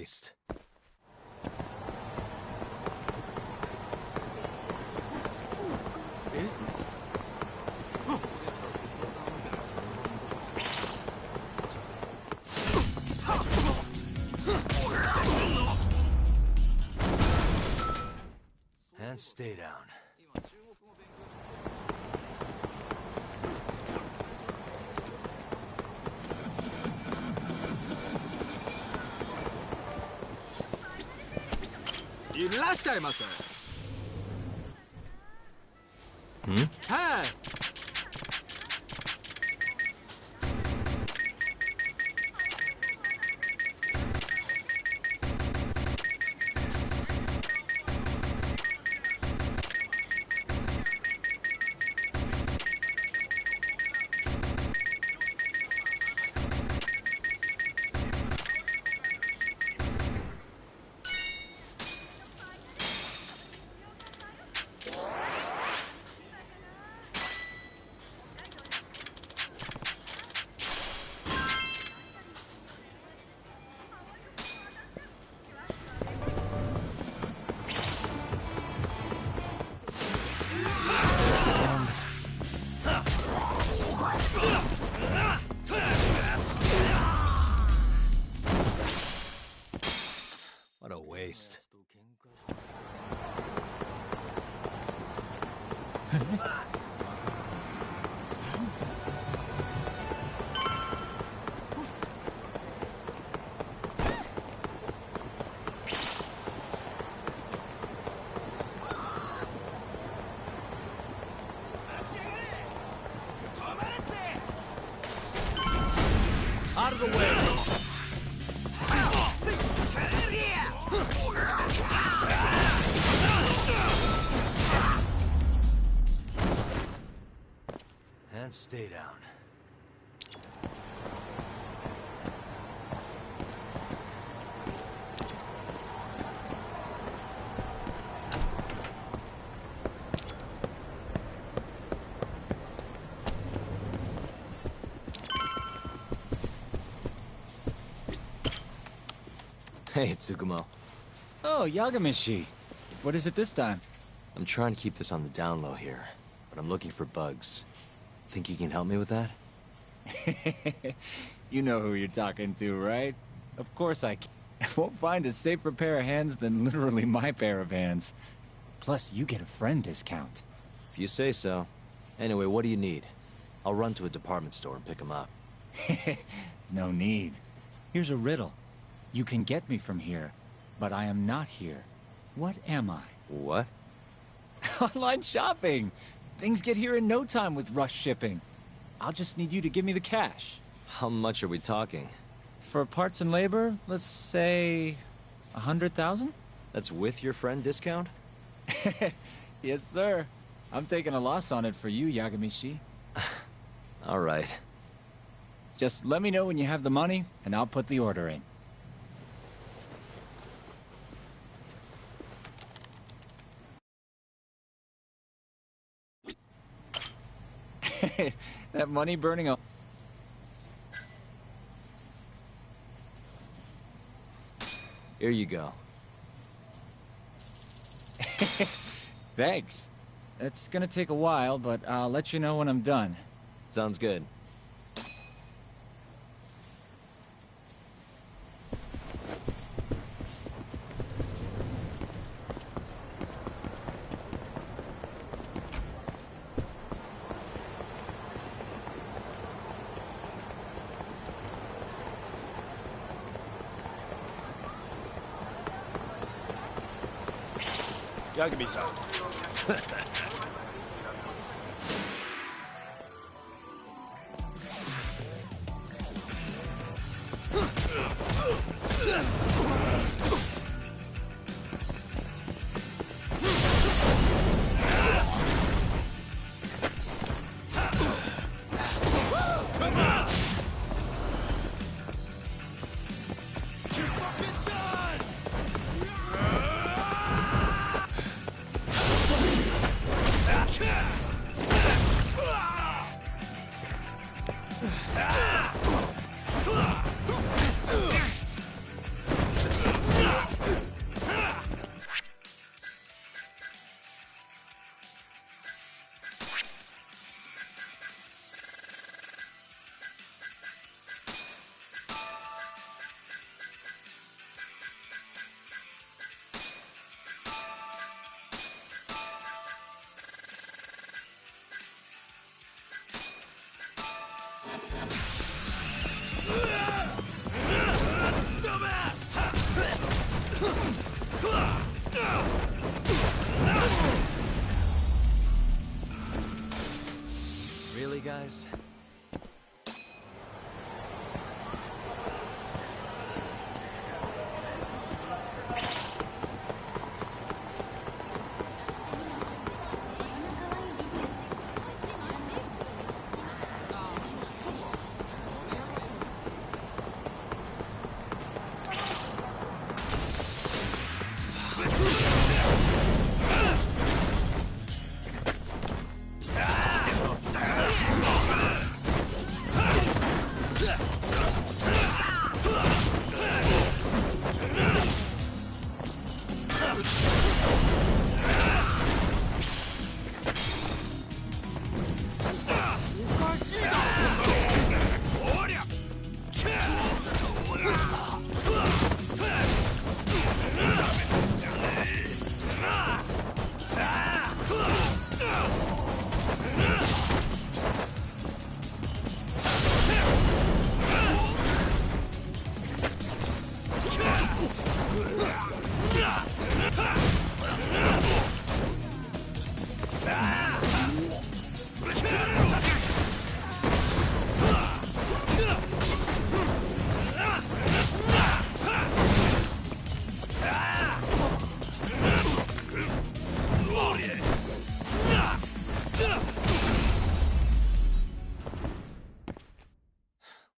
waste. And stay down. Hi. What a waste. Out of the way! And stay down. Hey, Tsukumo. Oh, Yagamishi. What is it this time? I'm trying to keep this on the down low here, but I'm looking for bugs. Think you can help me with that? You know who you're talking to, right? Of course I can. I won't find a safer pair of hands than literally my pair of hands. Plus, you get a friend discount. If you say so. Anyway, what do you need? I'll run to a department store and pick them up. No need. Here's a riddle. You can get me from here, but I am not here. What am I? What? Online shopping! Things get here in no time with rush shipping. I'll just need you to give me the cash. How much are we talking? For parts and labor, let's say 100,000? That's with your friend discount? Yes, sir. I'm taking a loss on it for you, Yagamishi. All right. Just let me know when you have the money, and I'll put the order in. That money burning up. Here you go. Thanks. It's gonna take a while, but I'll let you know when I'm done. Sounds good. Yagami-san. guys?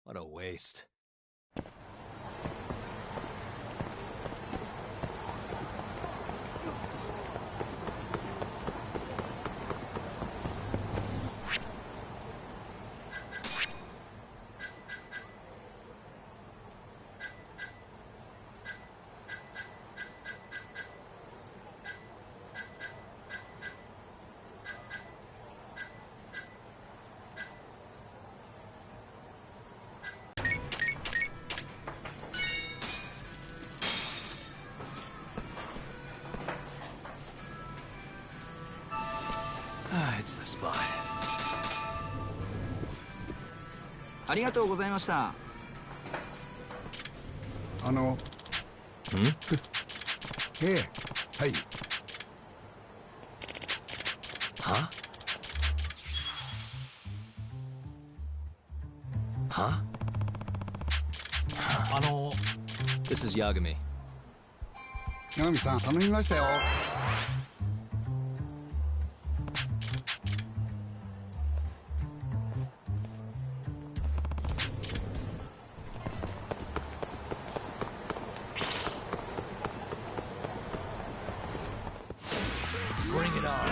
What a waste. It's the spot. ありがとうございました。ええ、はい。Huh? Huh? This is Yagami. 八神さん、頼みましたよ。Bring it on.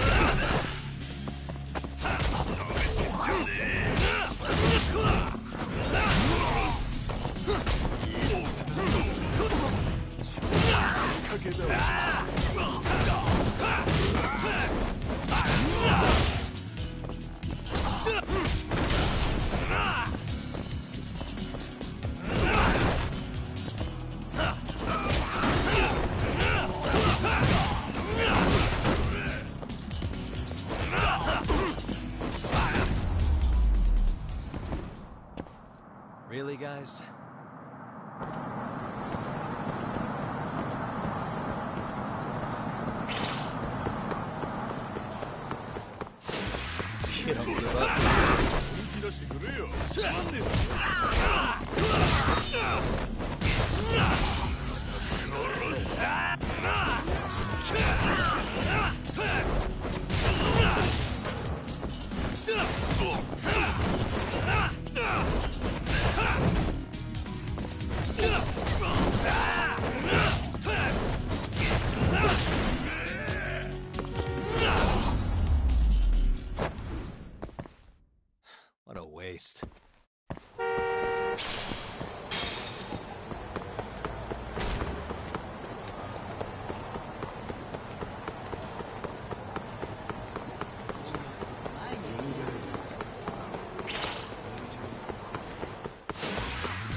Really, guys? You don't give up. What a waste.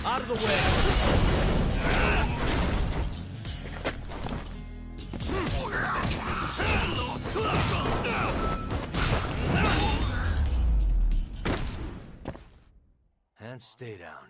Out of the way! And stay down.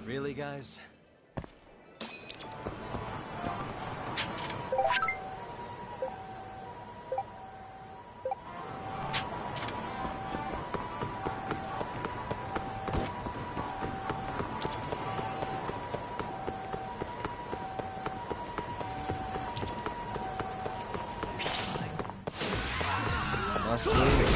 Really, guys? Must be.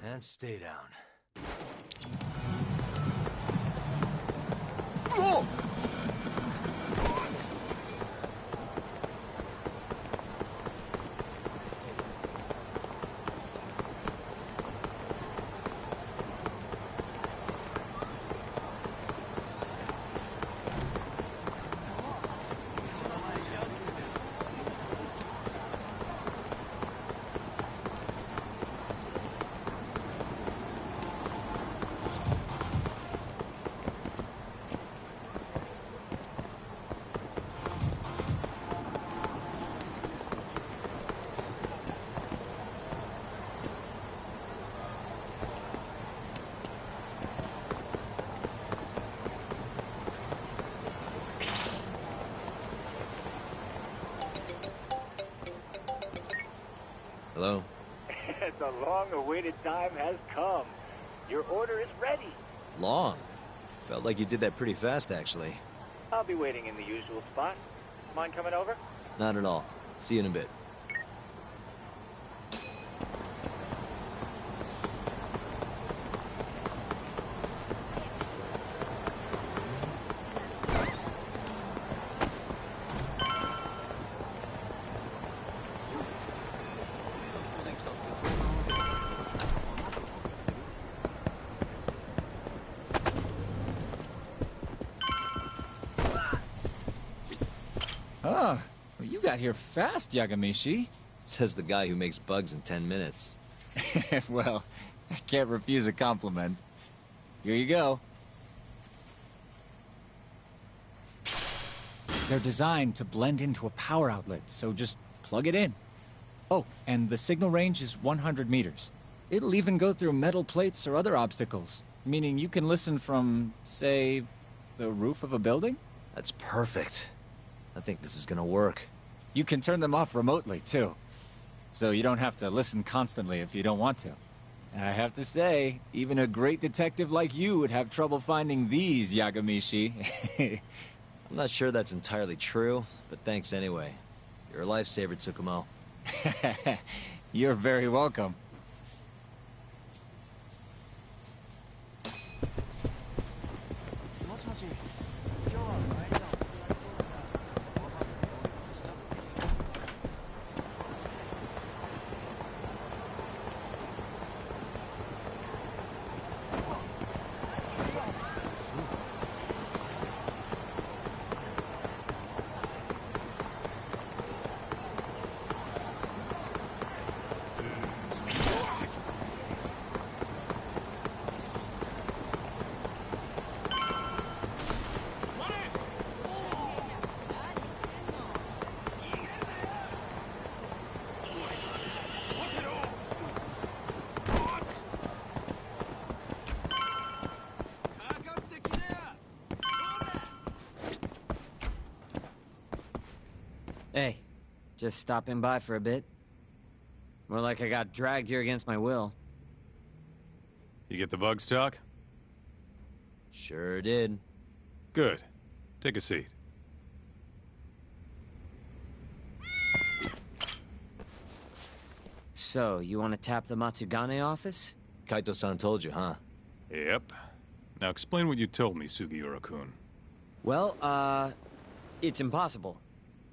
And stay down. Hello? The long-awaited time has come. Your order is ready. Long? Felt like you did that pretty fast, actually. I'll be waiting in the usual spot. Mind coming over? Not at all. See you in a bit. Oh, well, you got here fast, Yagamishi. Says the guy who makes bugs in 10 minutes. Well, I can't refuse a compliment. Here you go. They're designed to blend into a power outlet, so just plug it in. Oh, and the signal range is 100 meters. It'll even go through metal plates or other obstacles, meaning you can listen from, say, the roof of a building? That's perfect. I think this is gonna work. You can turn them off remotely, too. So you don't have to listen constantly if you don't want to. And I have to say, even a great detective like you would have trouble finding these, Yagamishi. I'm not sure that's entirely true, but thanks anyway. You're a lifesaver, Tsukumo. You're very welcome. Just stopping by for a bit. More like I got dragged here against my will. You get the bugs talk? Sure did. Good. Take a seat. So, you want to tap the Matsugane office? Kaito-san told you, huh? Yep. Now explain what you told me, Sugiura-kun. Well, it's impossible.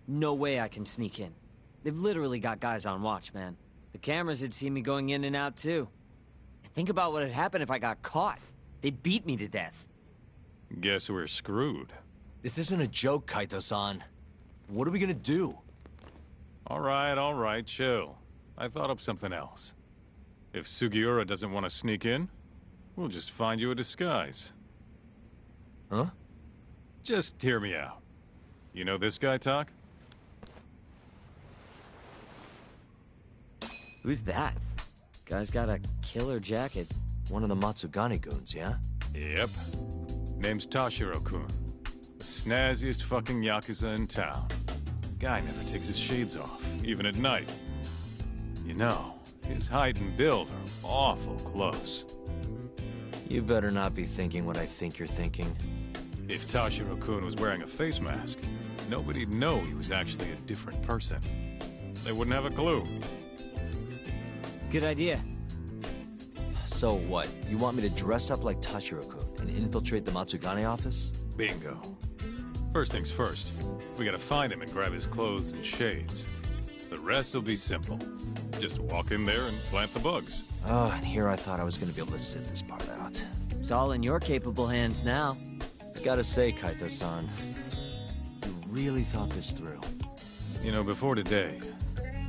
No way I can sneak in. They've literally got guys on watch, man. The cameras had seen me going in and out, too. And think about what had happened if I got caught. They'd beat me to death. Guess we're screwed. This isn't a joke, Kaito-san. What are we gonna do? All right, chill. I thought up something else. If Sugiura doesn't want to sneak in, we'll just find you a disguise. Huh? Just hear me out. You know this guy, Talk? Who's that? Guy's got a killer jacket. One of the Matsugane goons, yeah? Yep. Name's Tashiro-kun. The snazziest fucking Yakuza in town. Guy never takes his shades off, even at night. You know, his height and build are awful close. You better not be thinking what I think you're thinking. If Tashiro-kun was wearing a face mask, nobody'd know he was actually a different person. They wouldn't have a clue. Good idea. So what? You want me to dress up like Tashiro-kun and infiltrate the Matsugane office? Bingo. First things first, we gotta find him and grab his clothes and shades. The rest will be simple. Just walk in there and plant the bugs. Oh, and here I thought I was gonna be able to sit this part out. It's all in your capable hands now. I gotta say, Kaito-san, you really thought this through. You know, before today,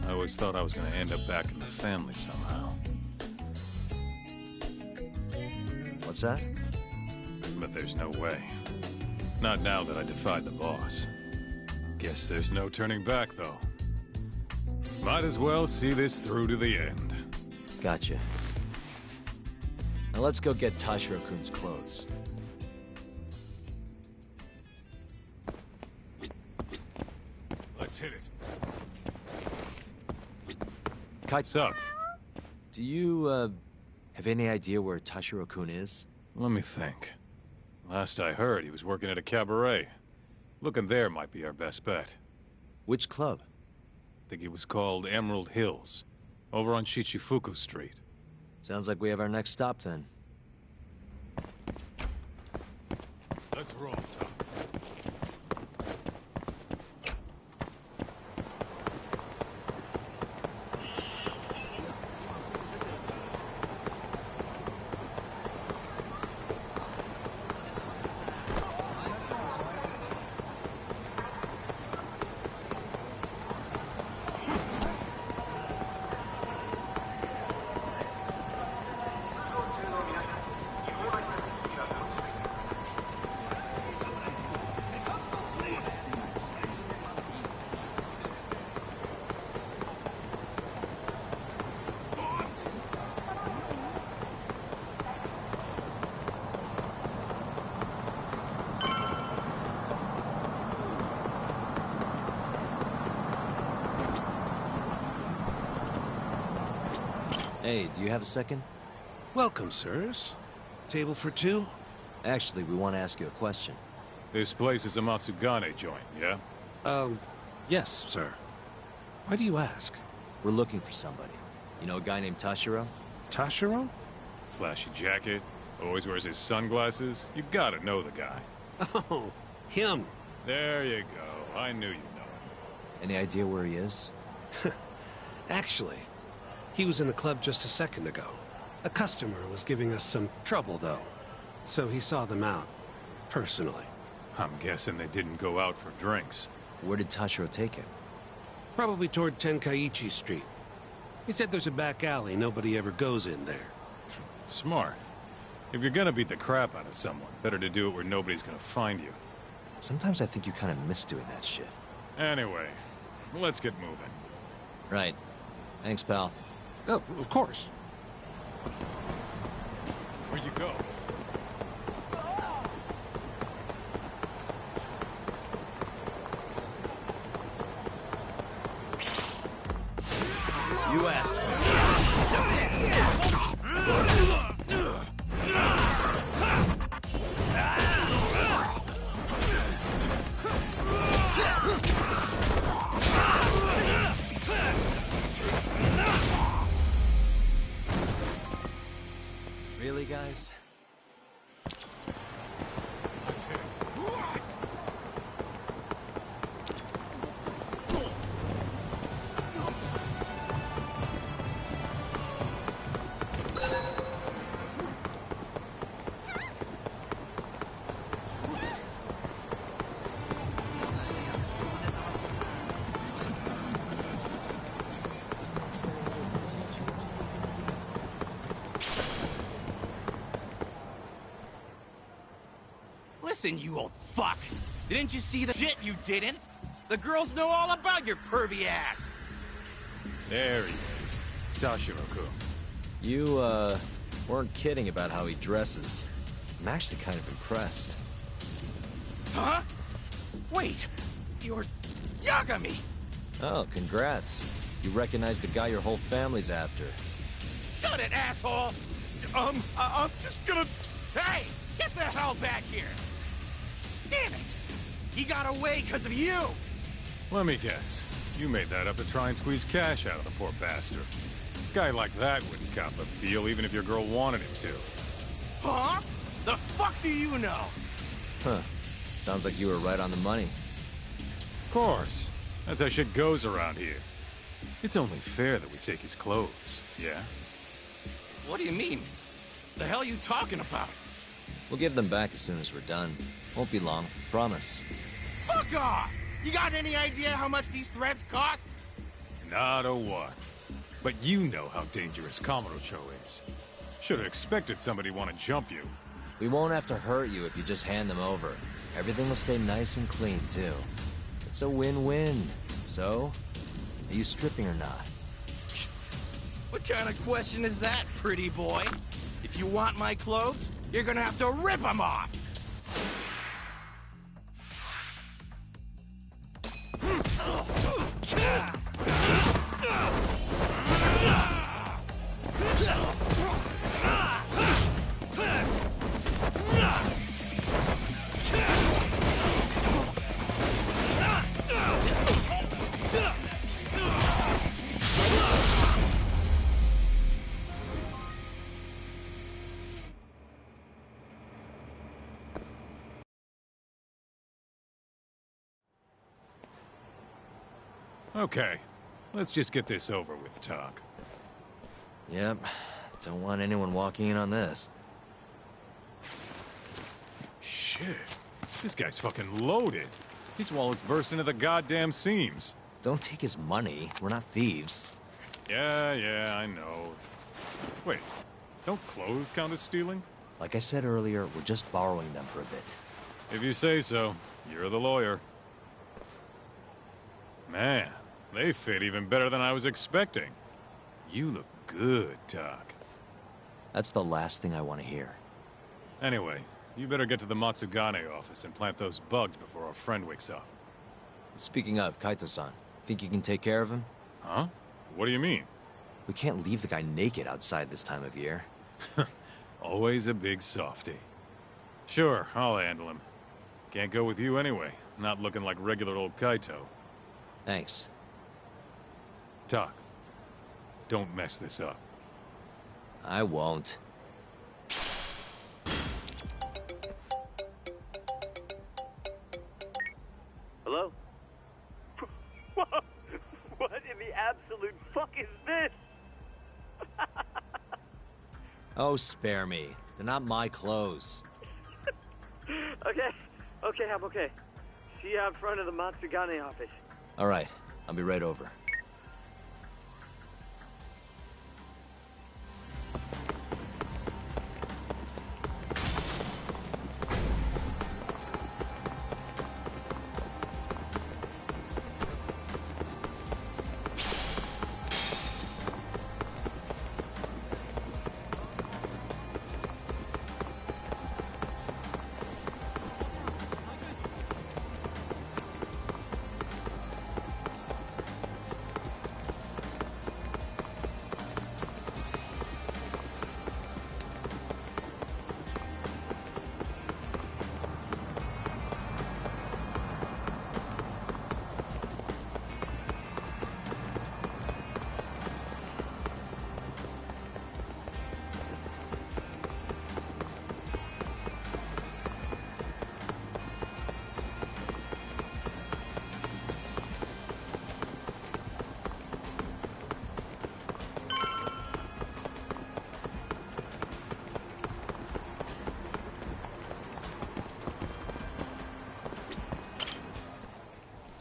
I always thought I was gonna end up back in the family somehow. What's that? But there's no way. Not now that I defied the boss. Guess there's no turning back, though. Might as well see this through to the end. Gotcha. Now let's go get Tashiro-kun's clothes. Let's hit it. What's up? Do you, have any idea where Tashiro-kun is? Let me think. Last I heard, he was working at a cabaret. Looking there might be our best bet. Which club? Think it was called Emerald Hills, over on Shichifuku Street. Sounds like we have our next stop then. Let's roll, Tom. Hey, do you have a second? Welcome, sirs. Table for two? Actually, we want to ask you a question. This place is a Matsugane joint, yeah? Yes, sir. Why do you ask? We're looking for somebody. You know a guy named Tashiro? Tashiro? Flashy jacket, always wears his sunglasses. You gotta know the guy. Oh, him. There you go. I knew you'd know him. Any idea where he is? Actually, he was in the club just a second ago. A customer was giving us some trouble, though. So he saw them out, personally. I'm guessing they didn't go out for drinks. Where did Tashiro take him? Probably toward Tenkaichi Street. He said there's a back alley, nobody ever goes in there. Smart. If you're gonna beat the crap out of someone, better to do it where nobody's gonna find you. Sometimes I think you kind of miss doing that shit. Anyway, let's get moving. Right. Thanks, pal. Oh, of course. Where you go? You asked for it. Really, guys? Listen, you old fuck! Didn't you see the shit you didn't? The girls know all about your pervy ass! There he is. Tashiro-kun. You, weren't kidding about how he dresses. I'm actually kind of impressed. Huh? Wait, you're Yagami! Oh, congrats. You recognize the guy your whole family's after. Shut it, asshole! I'm just gonna... Hey! Get the hell back here! Damn it! He got away because of you! Let me guess. You made that up to try and squeeze cash out of the poor bastard. Guy like that wouldn't cop the feel even if your girl wanted him to. Huh? The fuck do you know? Huh. Sounds like you were right on the money. Of course. That's how shit goes around here. It's only fair that we take his clothes, yeah? What do you mean? The hell you talking about? We'll give them back as soon as we're done. Won't be long, promise. Fuck off! You got any idea how much these threads cost? Not a one. But you know how dangerous Kamurocho is. Should have expected somebody want to jump you. We won't have to hurt you if you just hand them over. Everything will stay nice and clean, too. It's a win-win. So, are you stripping or not? What kind of question is that, pretty boy? If you want my clothes, you're gonna have to rip them off! Okay, let's just get this over with, Talk. Yep. Don't want anyone walking in on this. Shit. This guy's fucking loaded. His wallet's burst into the goddamn seams. Don't take his money. We're not thieves. Yeah, I know. Wait, don't clothes count as stealing? Like I said earlier, we're just borrowing them for a bit. If you say so. You're the lawyer. Man, they fit even better than I was expecting. You look good, Doc. That's the last thing I want to hear. Anyway, you better get to the Matsugane office and plant those bugs before our friend wakes up. Speaking of, Kaito-san, think you can take care of him? Huh? What do you mean? We can't leave the guy naked outside this time of year. Always a big softy. Sure, I'll handle him. Can't go with you anyway. Not looking like regular old Kaito. Thanks. Talk. Don't mess this up. I won't. Hello? What in the absolute fuck is this? Oh, spare me. They're not my clothes. Okay, I'm okay. See you out front of the Matsugane office. All right, I'll be right over.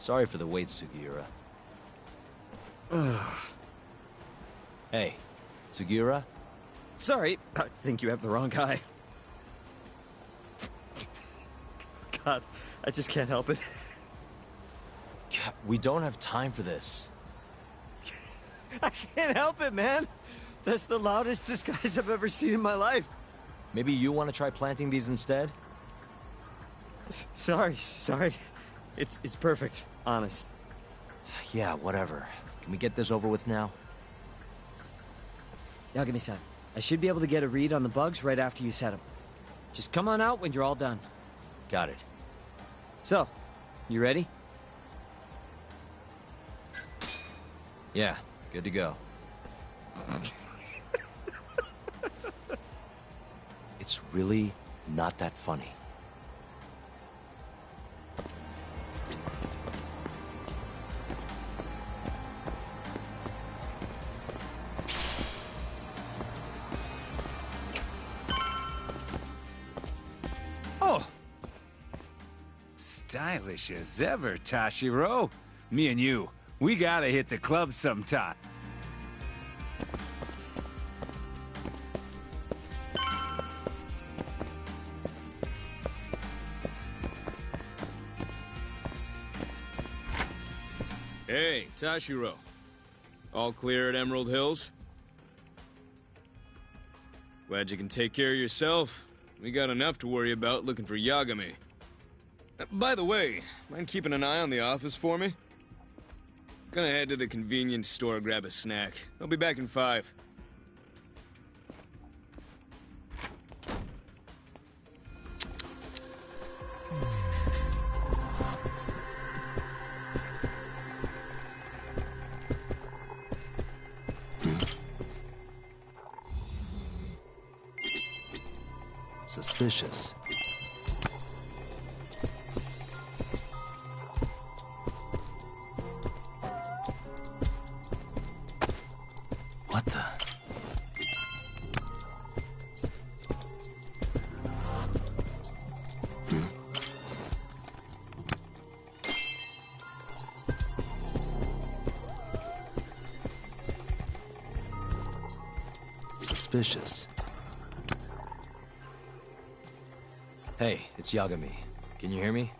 Sorry for the wait, Sugiura. Hey, Sugiura? Sorry, I think you have the wrong guy. God, I just can't help it. We don't have time for this. I can't help it, man. That's the loudest disguise I've ever seen in my life. Maybe you want to try planting these instead? Sorry. It's perfect, honest. Yeah, whatever. Can we get this over with now? Yagami-san, I should be able to get a read on the bugs right after you set them. Just come on out when you're all done. Got it. So, you ready? Yeah, good to go. It's really not that funny. Oh! Stylish as ever, Tashiro. Me and you, we gotta hit the club sometime. Hey, Tashiro. All clear at Emerald Hills? Glad you can take care of yourself. We got enough to worry about looking for Yagami. By the way, mind keeping an eye on the office for me? Gonna head to the convenience store, grab a snack. I'll be back in 5. Suspicious. What the? Suspicious. Hey, it's Yagami. Can you hear me?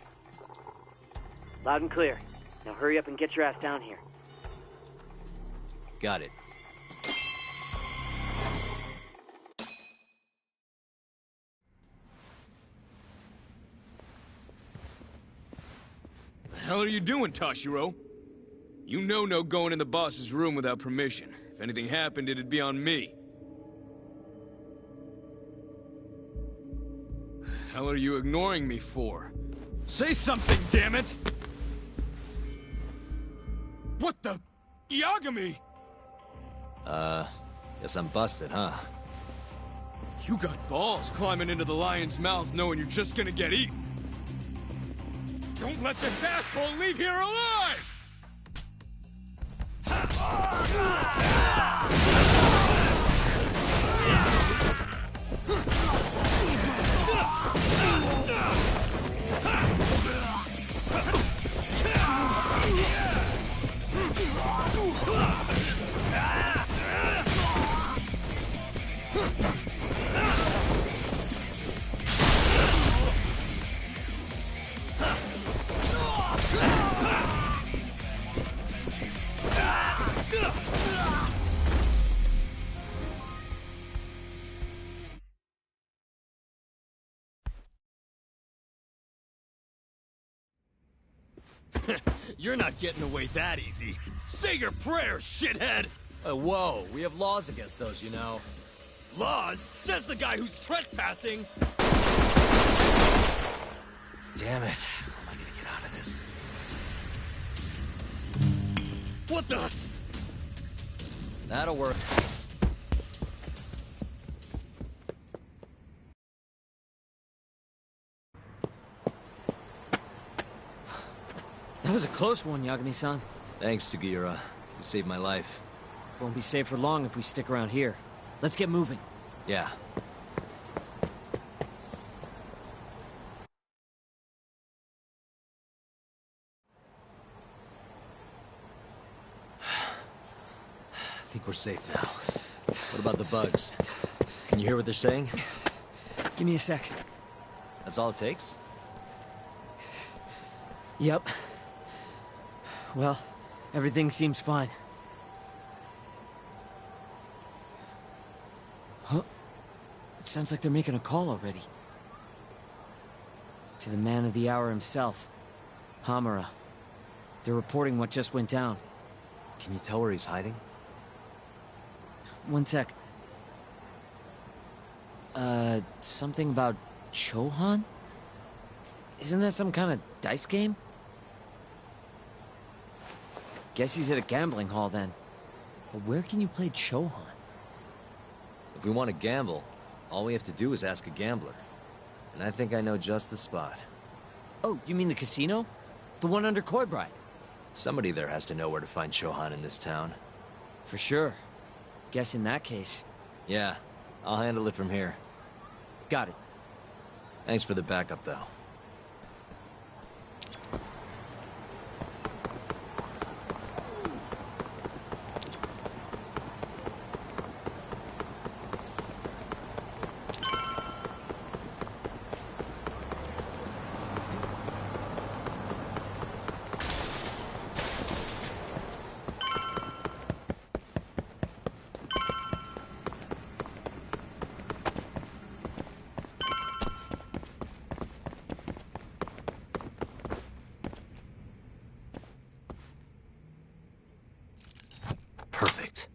Loud and clear. Now hurry up and get your ass down here. Got it. The hell are you doing, Tashiro? You know no going in the boss's room without permission. If anything happened, it'd be on me. The hell are you ignoring me for? Say something, damn it! What the? Yagami! Guess I'm busted, huh? You got balls climbing into the lion's mouth knowing you're just gonna get eaten. Don't let this asshole leave here alive! You're not getting away that easy. Say your prayers, shithead! Whoa, we have laws against those, you know. Laws? Says the guy who's trespassing! Damn it. How am I gonna get out of this? What the? That'll work. That was a close one, Yagami-san. Thanks, Sugiura. You saved my life. Won't be safe for long if we stick around here. Let's get moving. Yeah. think we're safe now. What about the bugs? Can you hear what they're saying? Give me a sec. That's all it takes? Yep. Well, everything seems fine. Huh? It sounds like they're making a call already. To the man of the hour himself, Hamura. They're reporting what just went down. Can you tell where he's hiding? One sec. Something about Chohan? Isn't that some kind of dice game? Guess he's at a gambling hall then. But where can you play Chohan? If we want to gamble, all we have to do is ask a gambler. And I think I know just the spot. Oh, you mean the casino? The one under Koibride? Somebody there has to know where to find Chohan in this town. For sure. Guess in that case. Yeah, I'll handle it from here. Got it. Thanks for the backup, though. Perfect.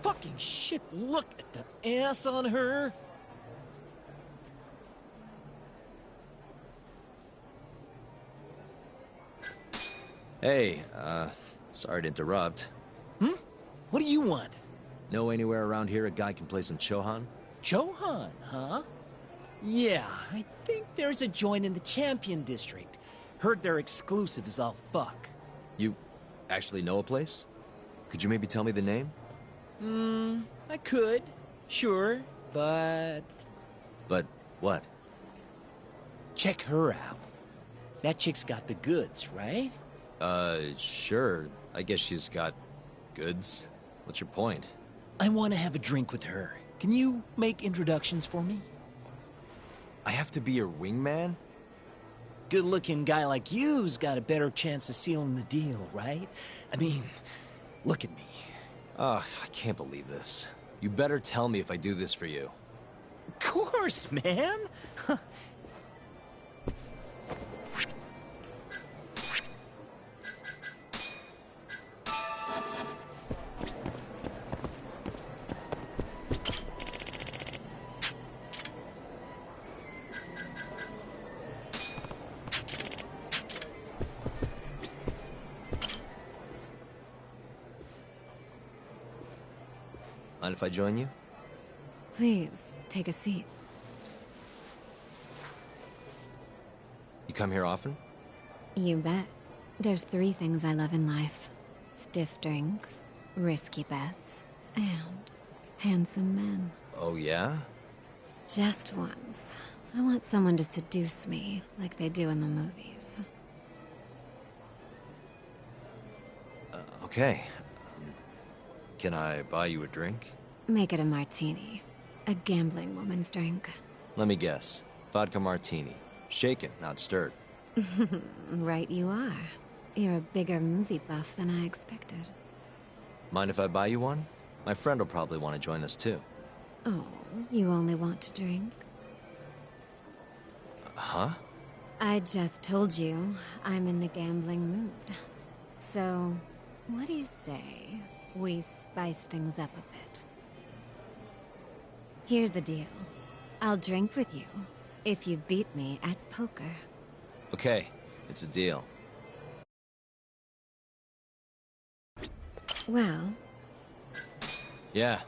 Fucking shit, look at the ass on her. Hey, sorry to interrupt. What do you want? Know anywhere around here a guy can play some Chohan? Chohan, huh? Yeah, I think there's a joint in the Champion District. Heard their exclusive is all fuck. You actually know a place? Could you maybe tell me the name? I could, sure, but... But what? Check her out. That chick's got the goods, right? Sure. I guess she's got goods. What's your point? I want to have a drink with her. Can you make introductions for me? I have to be your wingman? Good-looking guy like you's got a better chance of sealing the deal, right? I mean, look at me. Ugh, I can't believe this. You better tell me if I do this for you. Of course, man! Mind if I join you? Please, take a seat. You come here often? You bet. There's 3 things I love in life. Stiff drinks, risky bets, and handsome men. Oh, yeah? Just once. I want someone to seduce me, like they do in the movies. Okay. Can I buy you a drink? Make it a martini. A gambling woman's drink. Let me guess. Vodka martini. Shaken, not stirred. Right you are. You're a bigger movie buff than I expected. Mind if I buy you one? My friend will probably want to join us too. Oh, you only want to drink? Huh? I just told you I'm in the gambling mood. So, what do you say we spice things up a bit? Here's the deal. I'll drink with you if you beat me at poker. Okay, it's a deal. Well... Yeah.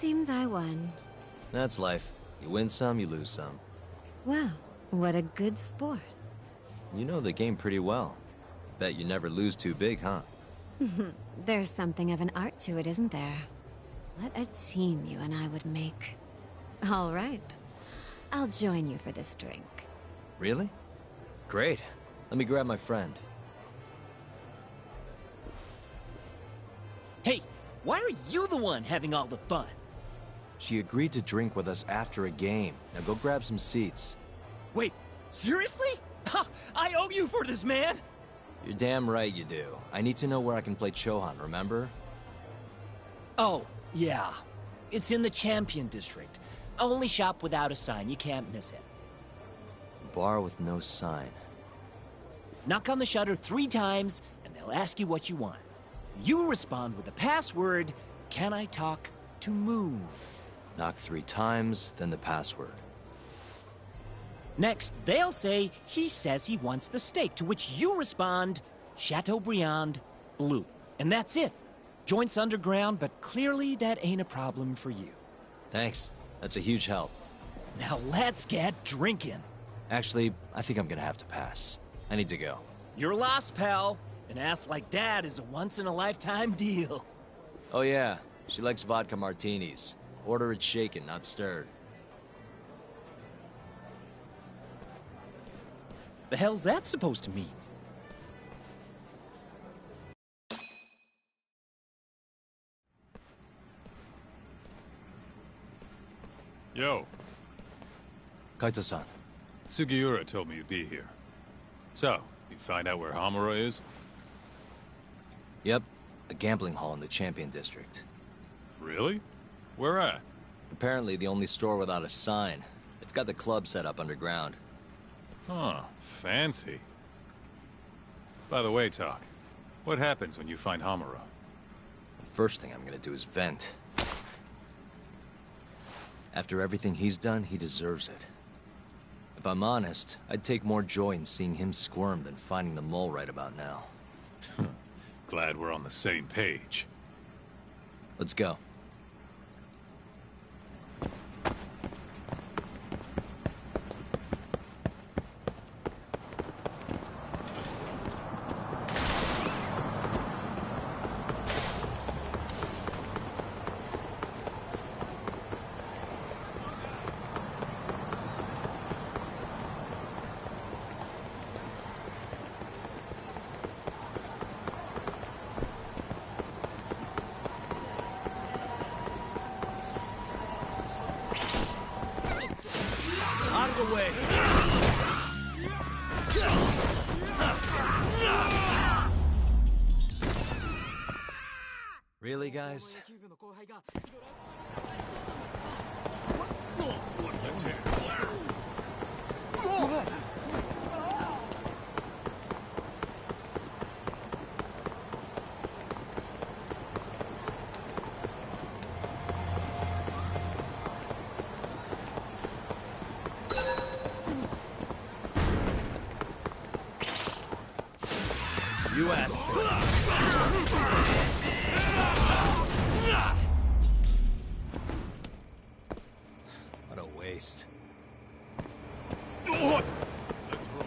Seems I won. That's life. You win some, you lose some. Wow, what a good sport. You know the game pretty well. Bet you never lose too big, huh? There's something of an art to it, isn't there? What a team you and I would make. All right. I'll join you for this drink. Really? Great. Let me grab my friend. Hey, why are you the one having all the fun? She agreed to drink with us after a game. Now go grab some seats. Wait, seriously? I owe you for this, man! You're damn right you do. I need to know where I can play Chohan, remember? Oh, yeah. It's in the Champion District. Only shop without a sign, you can't miss it. A bar with no sign. Knock on the shutter 3 times, and they'll ask you what you want. You respond with the password, "Can I talk to Moon?" Knock 3 times, then the password. Next, they'll say, "He says he wants the steak," to which you respond, "Chateaubriand Blue." And that's it. Joint's underground, but clearly that ain't a problem for you. Thanks. That's a huge help. Now let's get drinking. Actually, I think I'm gonna have to pass. I need to go. You're lost, pal. An ass like that is a once-in-a-lifetime deal. Oh yeah, she likes vodka martinis. Order it shaken, not stirred. The hell's that supposed to mean? Yo. Kaito-san. Sugiura told me you'd be here. So, you find out where Hamura is? Yep, a gambling hall in the Champion District. Really? Where at? Apparently the only store without a sign. They've got the club set up underground. Huh, fancy. By the way, Talk, what happens when you find Hamura? The first thing I'm gonna do is vent. After everything he's done, he deserves it. If I'm honest, I'd take more joy in seeing him squirm than finding the mole right about now. Glad we're on the same page. Let's go. Out of the way. Really, guys? Let's hit it. You asked for it. What a waste. Let's roll.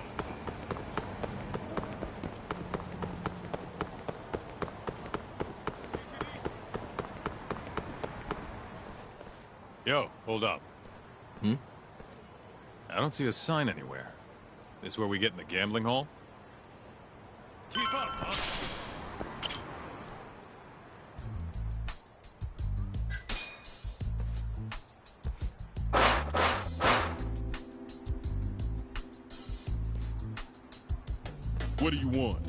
Yo, hold up. Hmm? I don't see a sign anywhere. This where we get in the gambling hall? Keep up, huh? What do you want?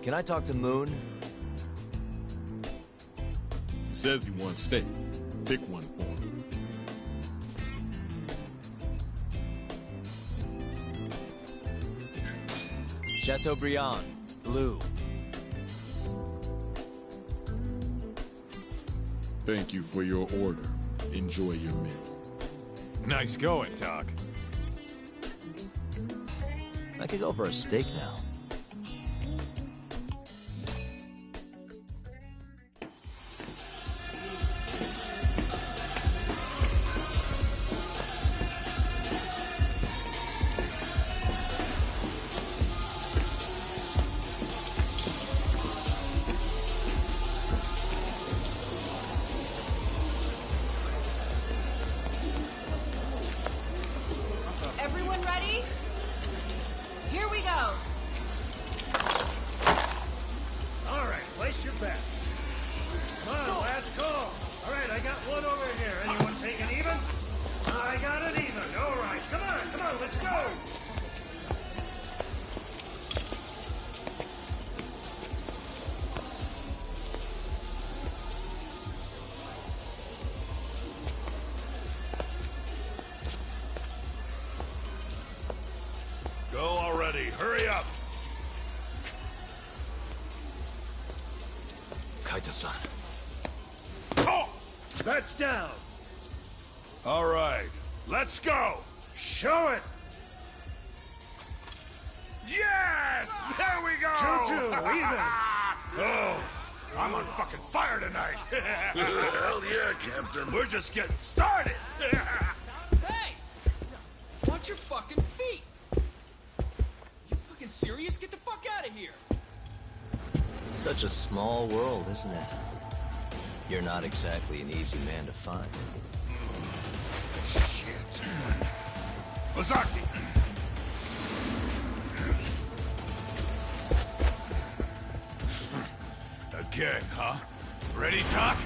Can I talk to Moon? Says he wants steak. Pick one for him. Chateaubriand, Blue. Thank you for your order. Enjoy your meal. Nice going, Doc. I could go for a steak now. ready? Here we go. All right, place your bets. Come on, last call. All right, I got one over here. Anyone taking even? I got it even. All right, come on, let's go. Go already. Hurry up. Kaito-san. Oh! Bets down. All right, let's go. Show it. Yes! There we go! 2-2, even. Oh, I'm on fucking fire tonight. Hell yeah, Captain. We're just getting started. Hey! Watch your fucking feet! You fucking serious? Get the fuck out of here! Such a small world, isn't it? You're not exactly an easy man to find. Shit. Ozaki! Again, huh? Ready, Talk?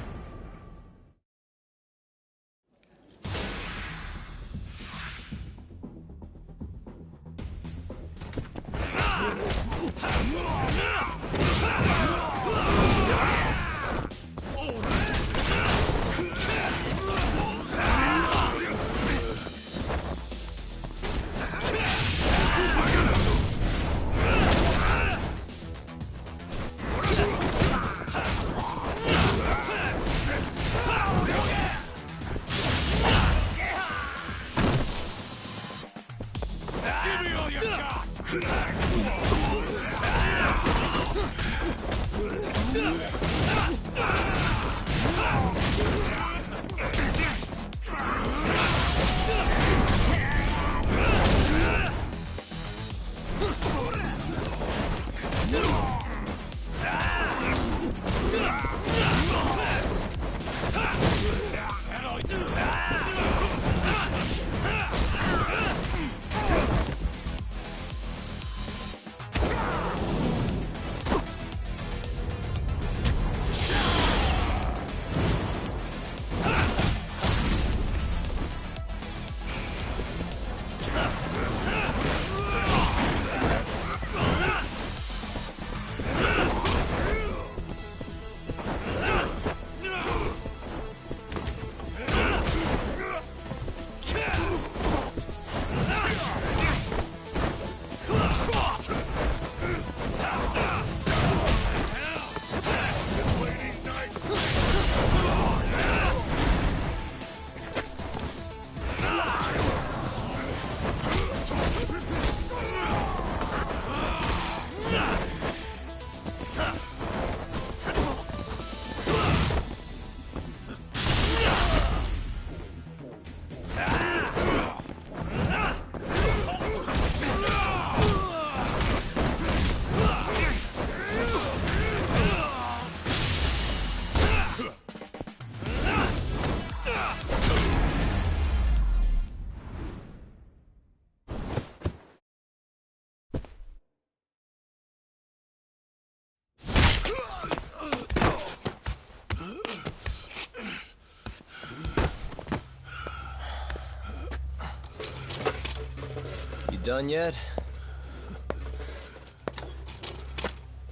Done yet?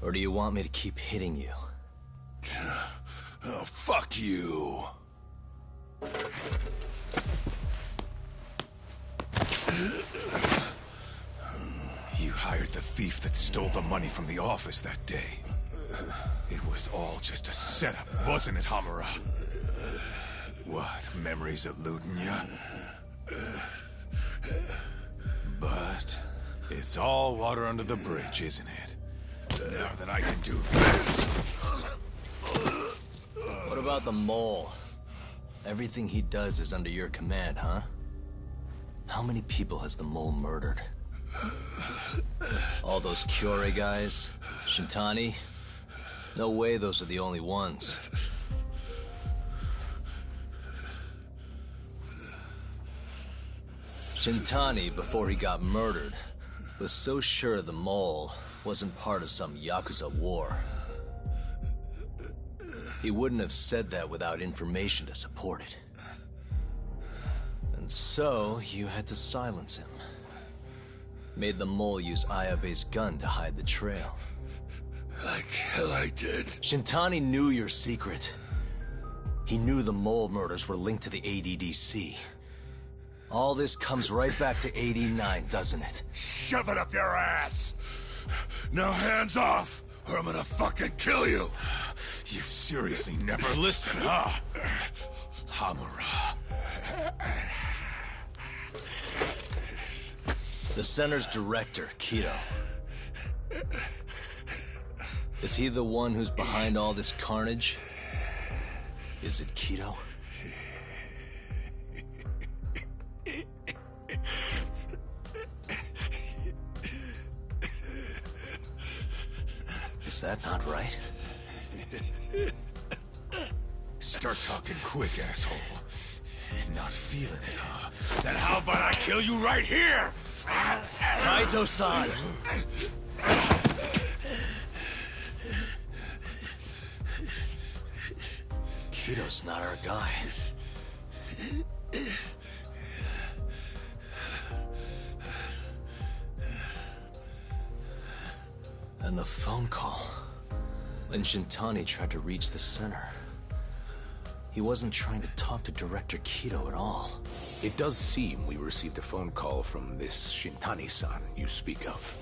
Or do you want me to keep hitting you? Oh, fuck you. You hired the thief that stole the money from the office that day. It was all just a setup, wasn't it, Hamura? What, memories eluding you? But it's all water under the bridge, isn't it? Now that I can do this... What about the mole? Everything he does is under your command, huh? How many people has the mole murdered? All those Kyorei guys? Shintani? No way those are the only ones. Shintani, before he got murdered, was so sure the mole wasn't part of some Yakuza war. He wouldn't have said that without information to support it. And so, you had to silence him. Made the mole use Ayabe's gun to hide the trail. Like hell I did. Shintani knew your secret. He knew the mole murders were linked to the ADDC. All this comes right back to 89, doesn't it? Shove it up your ass! Now hands off, or I'm gonna fucking kill you! You seriously never listen, huh? Hamura. The center's director, Kido. Is he the one who's behind all this carnage? Is it Kido? Is that not right? Start talking quick, asshole. Not feeling it, huh? Then how about I kill you right here? Kaito-san! Kido's not our guy. And the phone call. When Shintani tried to reach the center, he wasn't trying to talk to Director Kido at all. It does seem we received a phone call from this Shintani-san you speak of.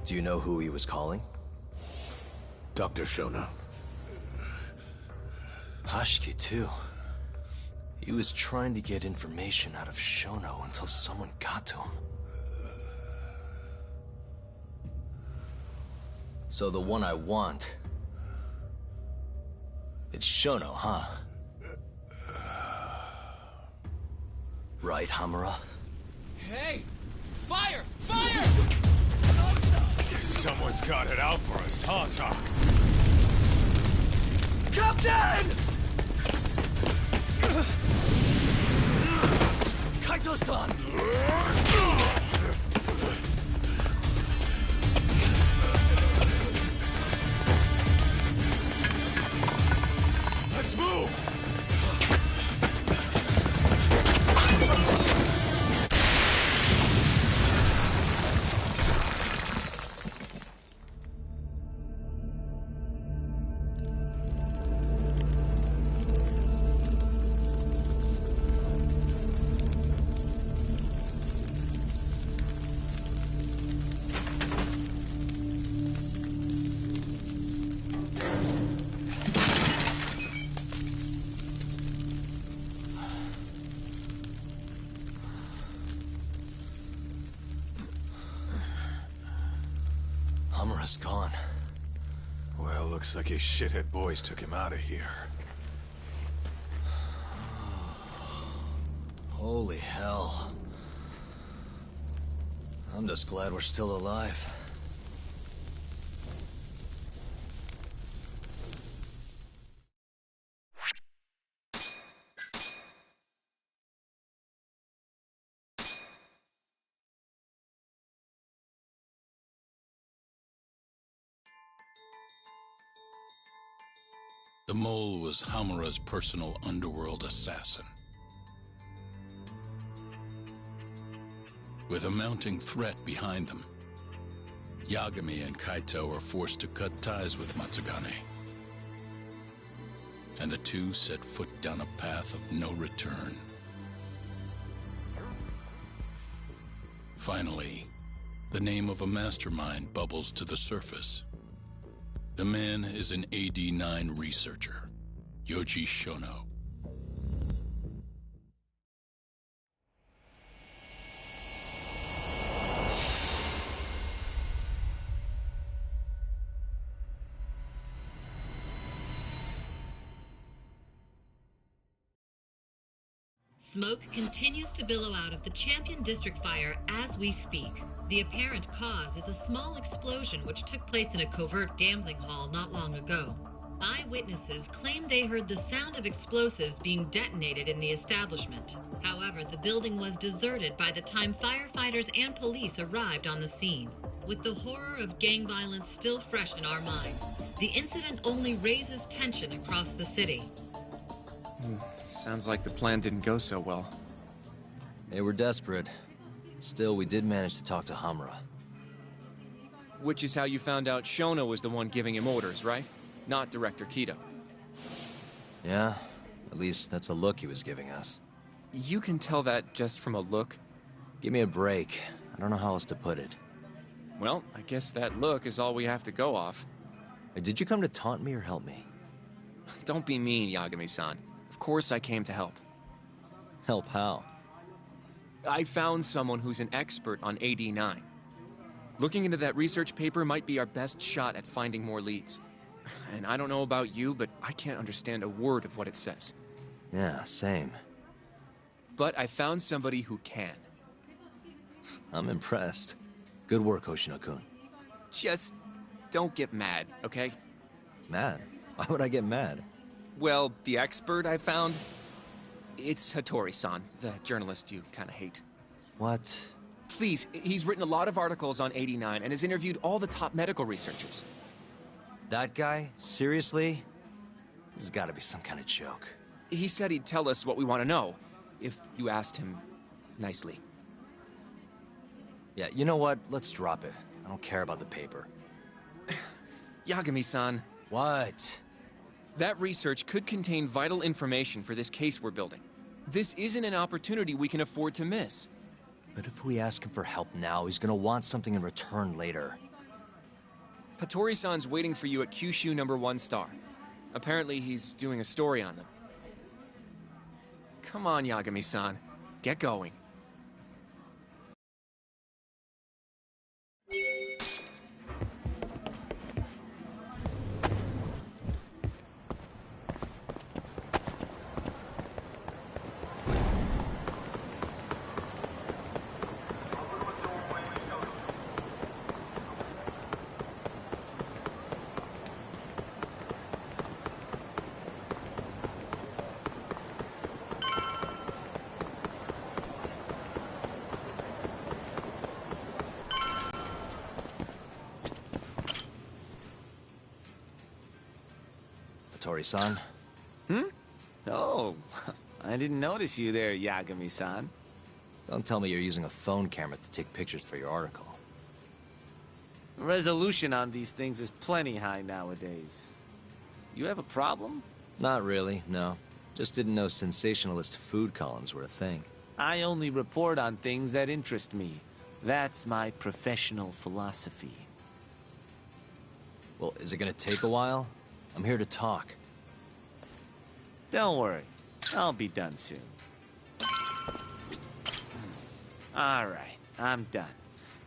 Do you know who he was calling? Dr. Shona. Hashiki, too. He was trying to get information out of Shono until someone got to him. So the one I want... it's Shono, huh? Right, Hamura? Hey! Fire! Fire! Guess someone's got it out for us, huh, Talk? Captain! Kaito-san! Let's move! Hamura's gone. Well, looks like his shithead boys took him out of here. Holy hell. I'm just glad we're still alive. The mole was Hamura's personal underworld assassin. With a mounting threat behind them, Yagami and Kaito were forced to cut ties with Matsugane. And the two set foot down a path of no return. Finally, the name of a mastermind bubbles to the surface. The man is an AD-9 researcher, Yoji Shono. Smoke continues to billow out of the Champion District fire as we speak. The apparent cause is a small explosion which took place in a covert gambling hall not long ago. Eyewitnesses claimed they heard the sound of explosives being detonated in the establishment. However, the building was deserted by the time firefighters and police arrived on the scene. With the horror of gang violence still fresh in our minds, the incident only raises tension across the city. Sounds like the plan didn't go so well. They were desperate. Still, we did manage to talk to Hamura. Which is how you found out Shona was the one giving him orders, right? Not Director Kido. Yeah, at least that's a look he was giving us. You can tell that just from a look? Give me a break. I don't know how else to put it. Well, I guess that look is all we have to go off. Did you come to taunt me or help me? Don't be mean, Yagami-san. Of course I came to help. Help how? I found someone who's an expert on AD9. Looking into that research paper might be our best shot at finding more leads. And I don't know about you, but I can't understand a word of what it says. Yeah, same. But I found somebody who can. I'm impressed. Good work, Hoshino-kun. Just don't get mad, okay? Mad? Why would I get mad? Well, the expert I found, it's Hattori-san, the journalist you kind of hate. What? Please, he's written a lot of articles on 89 and has interviewed all the top medical researchers. That guy? Seriously? This has got to be some kind of joke. He said he'd tell us what we want to know, if you asked him nicely. Yeah, you know what? Let's drop it. I don't care about the paper. Yagami-san. What? That research could contain vital information for this case we're building. This isn't an opportunity we can afford to miss. But if we ask him for help now, he's gonna want something in return later. Hattori-san's waiting for you at Kyushu #1 star. Apparently he's doing a story on them. Come on, Yagami-san. Get going. Hattori-san. Oh, I didn't notice you there, Yagami-san. Don't tell me you're using a phone camera to take pictures for your article. Resolution on these things is plenty high nowadays. You have a problem? Not really, no. Just didn't know sensationalist food columns were a thing. I only report on things that interest me. That's my professional philosophy. Well, is it gonna take a while? I'm here to talk. Don't worry. I'll be done soon. All right, I'm done.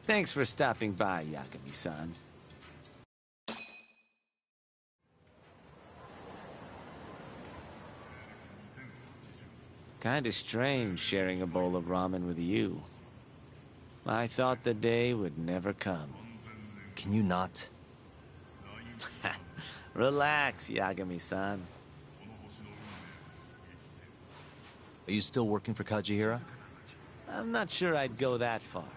Thanks for stopping by, Yagami-san. Kinda strange sharing a bowl of ramen with you. I thought the day would never come. Can you not? Relax, Yagami-san. Are you still working for Kajihira? I'm not sure I'd go that far.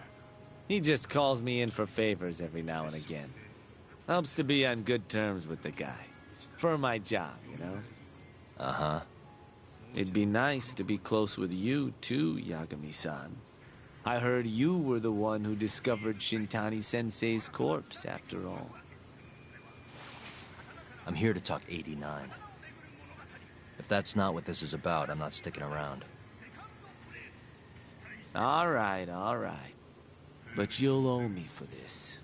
He just calls me in for favors every now and again. Helps to be on good terms with the guy. For my job, you know? Uh-huh. It'd be nice to be close with you, too, Yagami-san. I heard you were the one who discovered Shintani-sensei's corpse, after all. I'm here to talk 89. If that's not what this is about, I'm not sticking around. All right. But you'll owe me for this.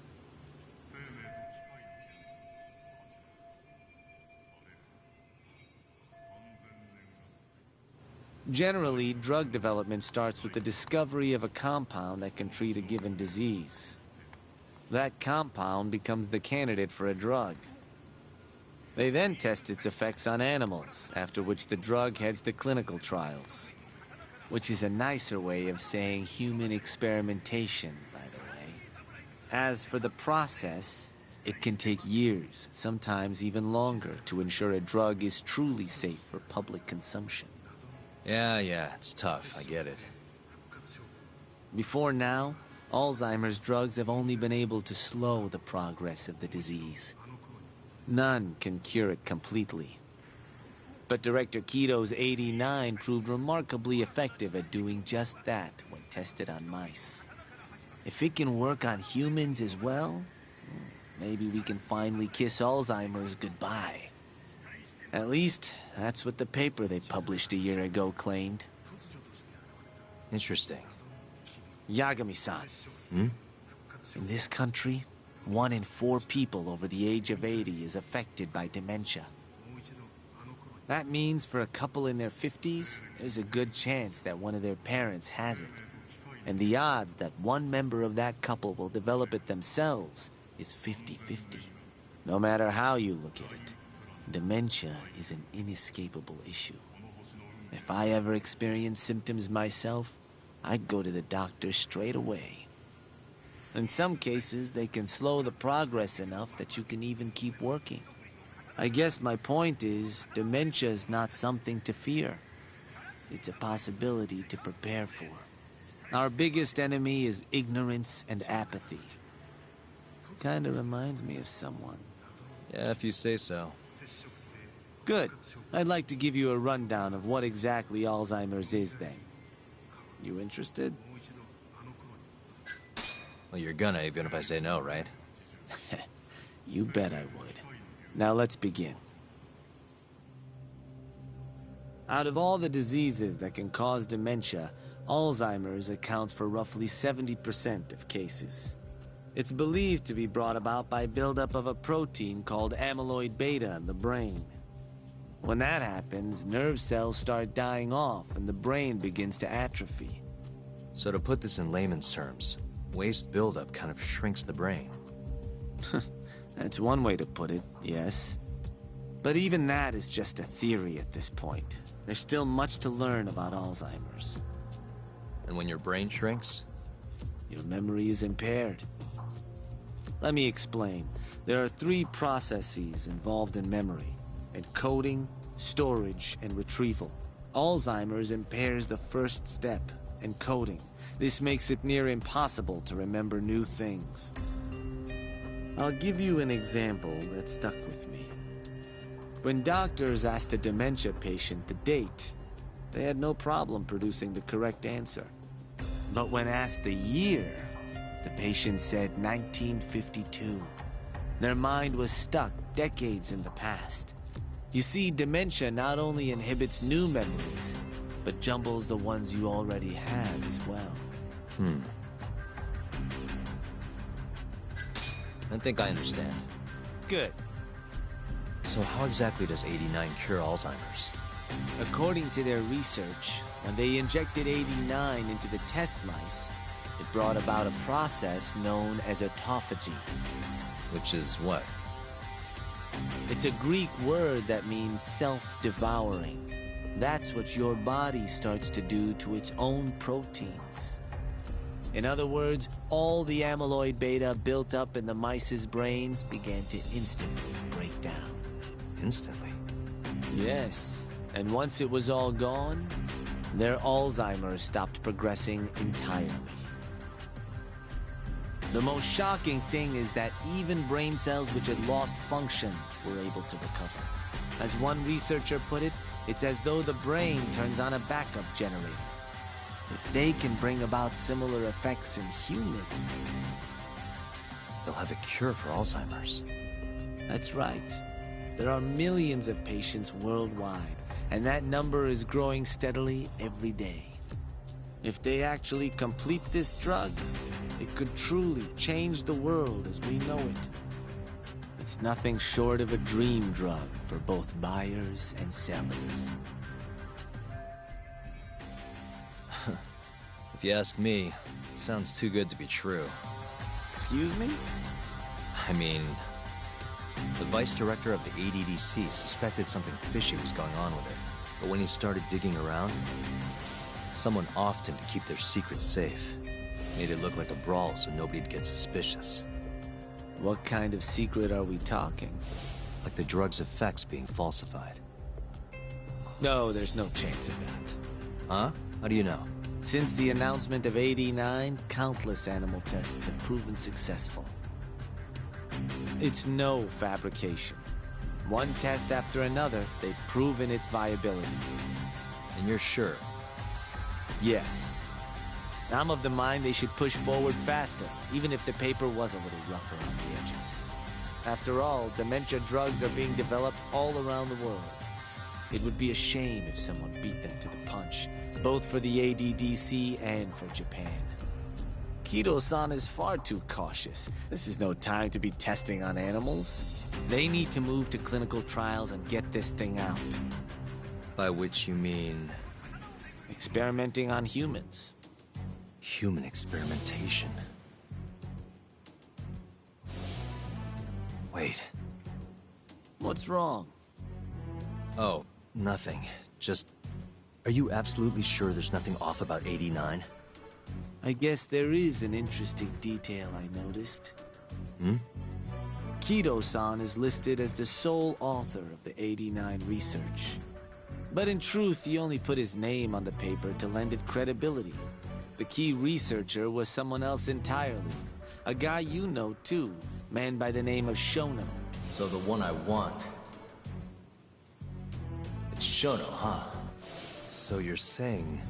Generally, drug development starts with the discovery of a compound that can treat a given disease. That compound becomes the candidate for a drug. They then test its effects on animals, after which the drug heads to clinical trials. Which is a nicer way of saying human experimentation, by the way. As for the process, It can take years, sometimes even longer, to ensure a drug is truly safe for public consumption. Yeah, it's tough, I get it. Before now, Alzheimer's drugs have only been able to slow the progress of the disease. None can cure it completely. But Director Keto's 89 proved remarkably effective at doing just that when tested on mice. If it can work on humans as well, maybe we can finally kiss Alzheimer's goodbye. At least, that's what the paper they published a year ago claimed. Interesting. Yagami-san. Hmm? In this country, 1 in 4 people over the age of 80 is affected by dementia. That means for a couple in their 50s, there's a good chance that one of their parents has it. And the odds that one member of that couple will develop it themselves is 50-50. No matter how you look at it, dementia is an inescapable issue. If I ever experienced symptoms myself, I'd go to the doctor straight away. In some cases, they can slow the progress enough that you can even keep working. I guess my point is, dementia is not something to fear. It's a possibility to prepare for. Our biggest enemy is ignorance and apathy. Kinda reminds me of someone. Yeah, if you say so. Good. I'd like to give you a rundown of what exactly Alzheimer's is then. You interested? Well, you're gonna, even if I say no, right? You bet I would. Now let's begin. Out of all the diseases that can cause dementia, Alzheimer's accounts for roughly 70% of cases. It's believed to be brought about by buildup of a protein called amyloid beta in the brain. When that happens, nerve cells start dying off and the brain begins to atrophy. So to put this in layman's terms, waste buildup kind of shrinks the brain. That's one way to put it, yes. But even that is just a theory at this point. There's still much to learn about Alzheimer's. And when your brain shrinks? Your memory is impaired. Let me explain. There are 3 processes involved in memory: encoding, storage, and retrieval. Alzheimer's impairs the first step, encoding. This makes it near impossible to remember new things. I'll give you an example that stuck with me. When doctors asked a dementia patient the date, they had no problem producing the correct answer. But when asked the year, the patient said 1952. Their mind was stuck decades in the past. You see, dementia not only inhibits new memories, but jumbles the ones you already have as well. I think I understand. Good. So how exactly does 89 cure Alzheimer's? According to their research, when they injected 89 into the test mice, it brought about a process known as autophagy. Which is what? It's a Greek word that means self-devouring. That's what your body starts to do to its own proteins. In other words, all the amyloid beta built up in the mice's brains began to instantly break down. Instantly? Yes. And once it was all gone, their Alzheimer's stopped progressing entirely. The most shocking thing is that even brain cells which had lost function were able to recover. As one researcher put it, it's as though the brain turns on a backup generator. If they can bring about similar effects in humans, they'll have a cure for Alzheimer's. That's right. There are millions of patients worldwide, and that number is growing steadily every day. If they actually complete this drug, it could truly change the world as we know it. It's nothing short of a dream drug for both buyers and sellers. If you ask me, it sounds too good to be true. Excuse me? I mean, the vice director of the ADDC suspected something fishy was going on with it. But when he started digging around, someone offed him to keep their secrets safe. Made it look like a brawl so nobody'd get suspicious. What kind of secret are we talking? Like the drug's effects being falsified. No, there's no chance of that. Huh? How do you know? Since the announcement of 89, countless animal tests have proven successful. It's no fabrication. One test after another, they've proven its viability. And you're sure? Yes. I'm of the mind they should push forward faster, even if the paper was a little rougher on the edges. After all, dementia drugs are being developed all around the world. It would be a shame if someone beat them to the punch, both for the ADDC and for Japan. Kido-san is far too cautious. This is no time to be testing on animals. They need to move to clinical trials and get this thing out. By which you mean... experimenting on humans. Human experimentation. Wait. What's wrong? Oh, nothing. Just... Are you absolutely sure there's nothing off about 89? I guess there is an interesting detail I noticed. Hmm? Kido-san is listed as the sole author of the 89 research. But in truth, he only put his name on the paper to lend it credibility. The key researcher was someone else entirely. A guy you know, too. Man by the name of Shono. So the one I want... It's Shono, huh? So you're saying...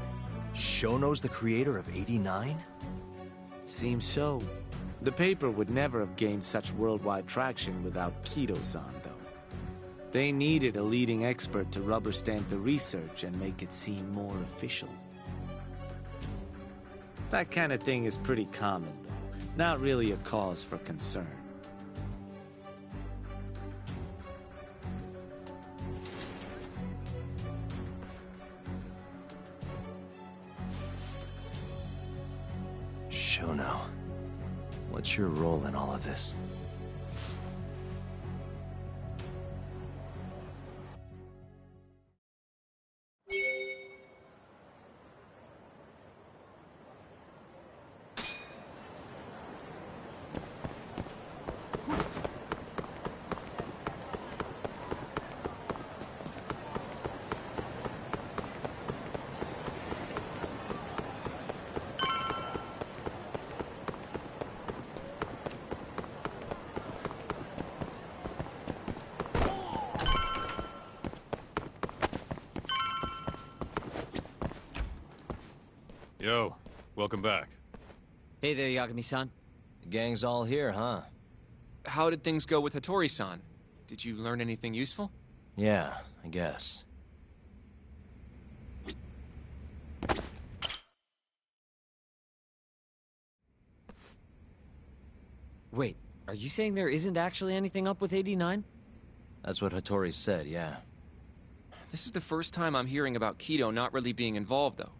Shono's the creator of 89? Seems so. The paper would never have gained such worldwide traction without Kido-san, though. They needed a leading expert to rubber stamp the research and make it seem more official. That kind of thing is pretty common, though. Not really a cause for concern. Shono, what's your role in all of this? Yo, welcome back. Hey there, Yagami-san. The gang's all here, huh? How did things go with Hattori-san? Did you learn anything useful? Yeah, I guess. Wait, are you saying there isn't actually anything up with 89? That's what Hattori said, yeah. This is the first time I'm hearing about Kido not really being involved, though.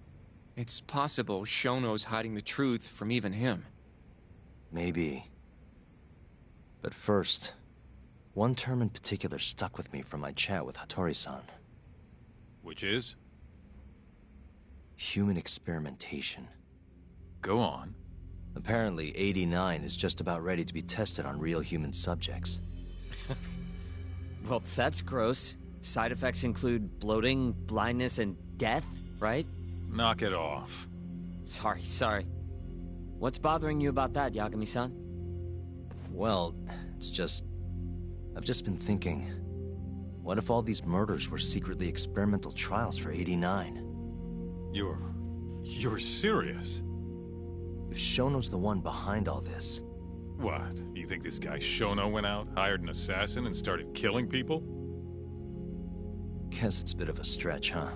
It's possible Shono's hiding the truth from even him. Maybe. But first, one term in particular stuck with me from my chat with Hattori-san. Which is? Human experimentation. Go on. Apparently, 89 is just about ready to be tested on real human subjects. Well, that's gross. Side effects include bloating, blindness, and death, right? Knock it off. Sorry. What's bothering you about that, Yagami-san? Well, it's just... I've just been thinking... What if all these murders were secretly experimental trials for 89? You're serious? If Shono's the one behind all this... What? You think this guy Shono went out, hired an assassin, and started killing people? Guess it's a bit of a stretch, huh?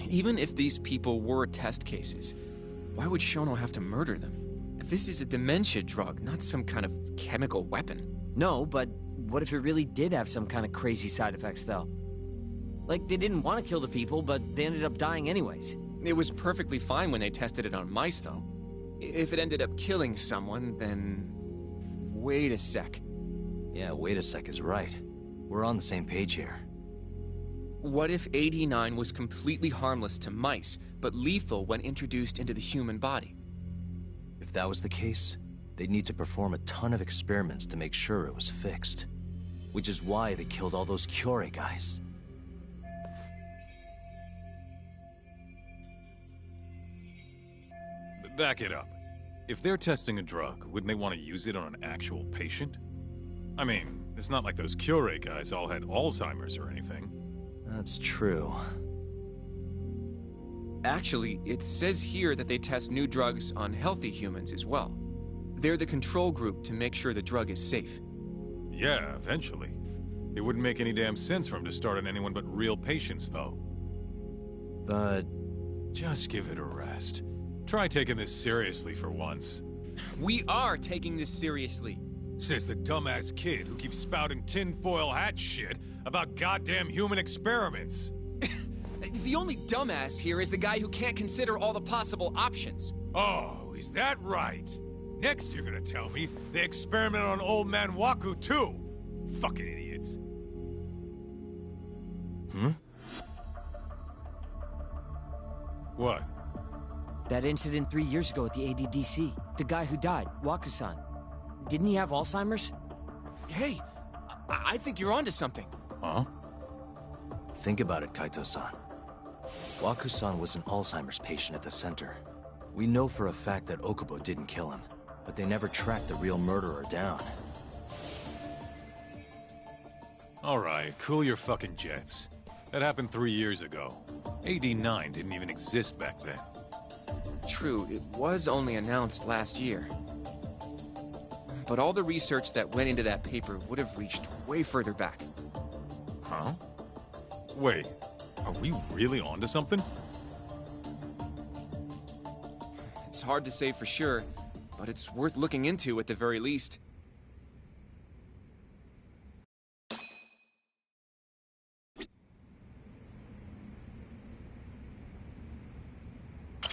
Even if these people were test cases, why would Shono have to murder them? This is a dementia drug, not some kind of chemical weapon. No, but what if it really did have some kind of crazy side effects, though? Like, they didn't want to kill the people, but they ended up dying anyways. It was perfectly fine when they tested it on mice, though. If it ended up killing someone, then... Wait a sec. Yeah, wait a sec is right. We're on the same page here. What if 89 was completely harmless to mice, but lethal when introduced into the human body? If that was the case, They'd need to perform a ton of experiments to make sure it was fixed. Which is why they killed all those Kyorei guys. Back it up. If they're testing a drug, wouldn't they want to use it on an actual patient? I mean, it's not like those Kyorei guys all had Alzheimer's or anything. That's true. Actually, it says here that they test new drugs on healthy humans as well. They're the control group to make sure the drug is safe. Yeah, eventually. It wouldn't make any damn sense for him to start on anyone but real patients, though. But... just give it a rest. Try taking this seriously for once. We are taking this seriously. Says the dumbass kid who keeps spouting tinfoil hat shit about goddamn human experiments. The only dumbass here is the guy who can't consider all the possible options. Oh, is that right? Next you're gonna tell me they experimented on old man Waku too. Fucking idiots. What? That incident 3 years ago at the ADDC. The guy who died, Waku-san. Didn't he have Alzheimer's? Hey, I think you're onto something. Huh? Think about it, Kaito-san. Waku-san was an Alzheimer's patient at the center. We know for a fact that Okubo didn't kill him, but they never tracked the real murderer down. Alright, cool your fucking jets. That happened 3 years ago. AD-9 didn't even exist back then. True, it was only announced last year. But all the research that went into that paper would have reached way further back. Huh? Wait, are we really onto something? It's hard to say for sure, but it's worth looking into at the very least.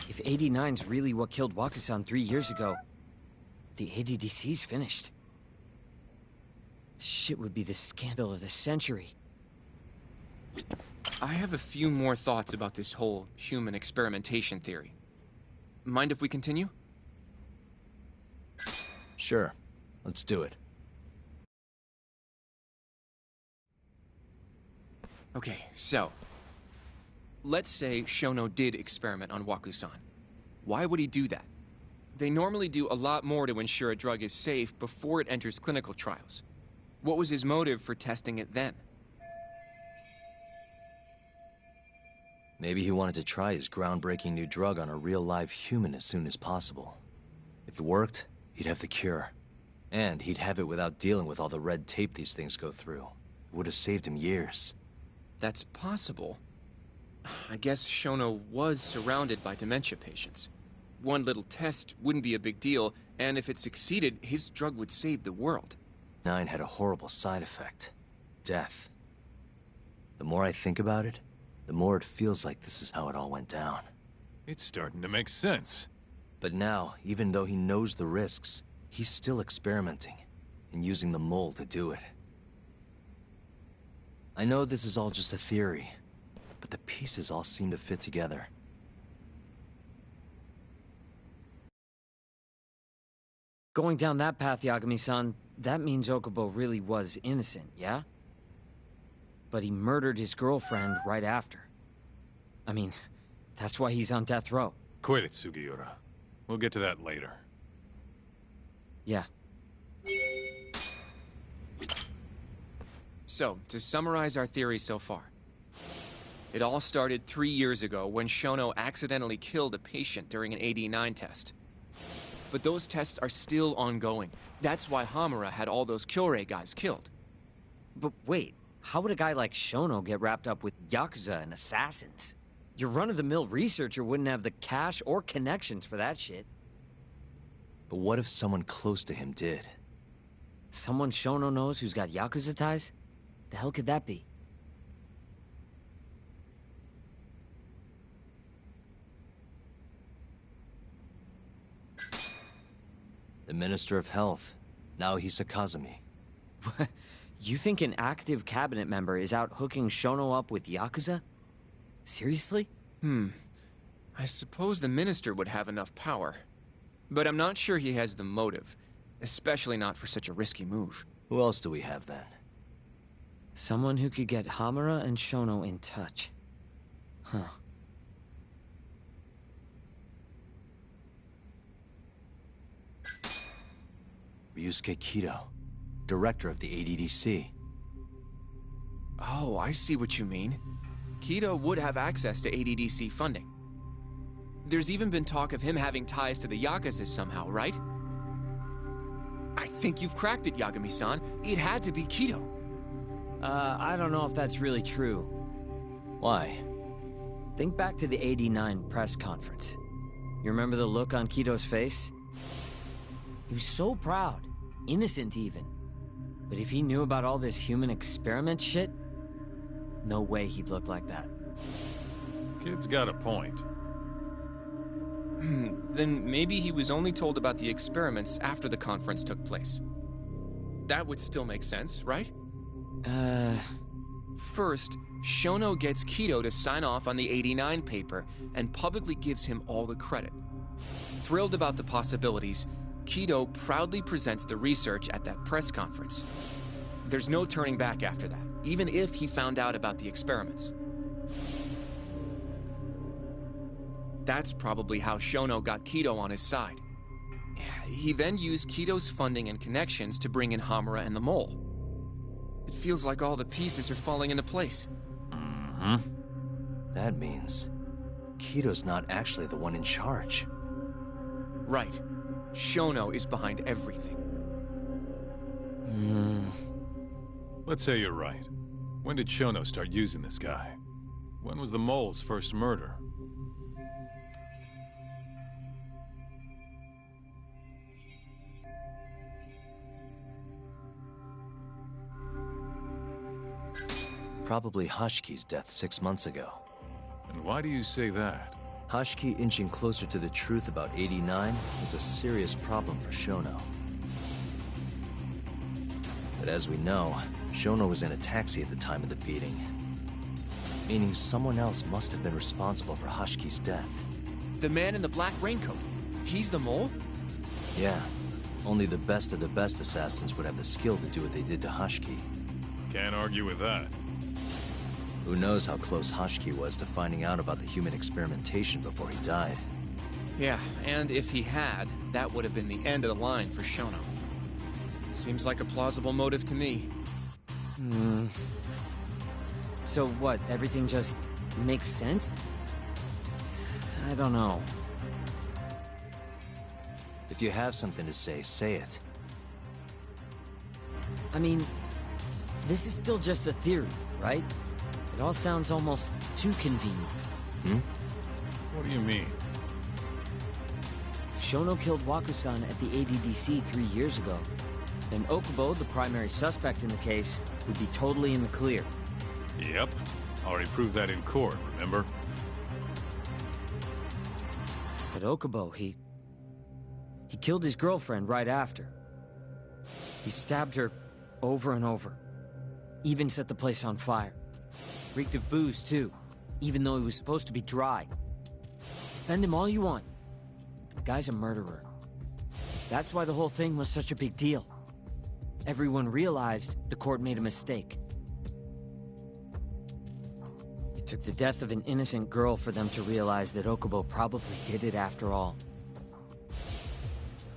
If 89's really what killed Waku-san 3 years ago, the ADDC's finished. Shit would be the scandal of the century. I have a few more thoughts about this whole human experimentation theory. Mind if we continue? Sure. Let's do it. Okay, so... let's say Shono did experiment on Waku-san. Why would he do that? They normally do a lot more to ensure a drug is safe before it enters clinical trials. What was his motive for testing it then? Maybe he wanted to try his groundbreaking new drug on a real live human as soon as possible. If it worked, he'd have the cure. And he'd have it without dealing with all the red tape these things go through. It would have saved him years. That's possible. I guess Shono was surrounded by dementia patients. One little test wouldn't be a big deal, and if it succeeded, his drug would save the world. 9 had a horrible side effect. Death. The more I think about it, the more it feels like this is how it all went down. It's starting to make sense. But now, even though he knows the risks, he's still experimenting, and using the mole to do it. I know this is all just a theory, but the pieces all seem to fit together. Going down that path, Yagami-san, that means Okubo really was innocent, yeah? But he murdered his girlfriend right after. I mean, that's why he's on death row. Quit it, Sugiura. We'll get to that later. Yeah. So, to summarize our theory so far. It all started 3 years ago when Shono accidentally killed a patient during an AD-9 test. But those tests are still ongoing. That's why Hamura had all those Kyorei guys killed. But wait, how would a guy like Shono get wrapped up with Yakuza and assassins? Your run-of-the-mill researcher wouldn't have the cash or connections for that shit. But what if someone close to him did? Someone Shono knows who's got Yakuza ties? The hell could that be? The Minister of Health, Naohisa Kazumi. You think an active cabinet member is out hooking Shono up with Yakuza? Seriously? I suppose the minister would have enough power. But I'm not sure he has the motive. Especially not for such a risky move. Who else do we have then? Someone who could get Hamura and Shono in touch. Huh. Ryusuke Kido, director of the ADDC. Oh, I see what you mean. Kido would have access to ADDC funding. There's even been talk of him having ties to the Yakuza somehow, right? I think you've cracked it, Yagami-san. It had to be Kido. I don't know if that's really true. Why? Think back to the '89 press conference. You remember the look on Kido's face? He was so proud, innocent even. But if he knew about all this human experiment shit, no way he'd look like that. Kid's got a point. Then maybe he was only told about the experiments after the conference took place. That would still make sense, right? First, Shono gets Kido to sign off on the '89 paper and publicly gives him all the credit. Thrilled about the possibilities, Kido proudly presents the research at that press conference. There's no turning back after that, even if he found out about the experiments. That's probably how Shono got Kido on his side. He then used Kido's funding and connections to bring in Hamura and the Mole. It feels like all the pieces are falling into place. Mm-hmm. That means Kido's not actually the one in charge. Right. Shono is behind everything. Let's say you're right. When did Shono start using this guy? When was the Mole's first murder? Probably Hashki's death 6 months ago. And why do you say that? Hashki inching closer to the truth about '89 was a serious problem for Shono. But as we know, Shono was in a taxi at the time of the beating. Meaning someone else must have been responsible for Hashki's death. The man in the black raincoat. He's the Mole? Yeah. Only the best of the best assassins would have the skill to do what they did to Hashki. Can't argue with that. Who knows how close Hashki was to finding out about the human experimentation before he died. Yeah, and if he had, that would have been the end of the line for Shono. Seems like a plausible motive to me. So what, everything just makes sense? I don't know. If you have something to say it. I mean, this is still just a theory, right? It all sounds almost too convenient. What do you mean? If Shono killed Wakusan at the ADDC 3 years ago, then Okubo, the primary suspect in the case, would be totally in the clear. Yep. Already proved that in court, remember? But Okubo, he killed his girlfriend right after. He stabbed her over and over. Even set the place on fire. Reeked of booze, too, even though he was supposed to be dry. Defend him all you want. The guy's a murderer. That's why the whole thing was such a big deal. Everyone realized the court made a mistake. It took the death of an innocent girl for them to realize that Okubo probably did it after all.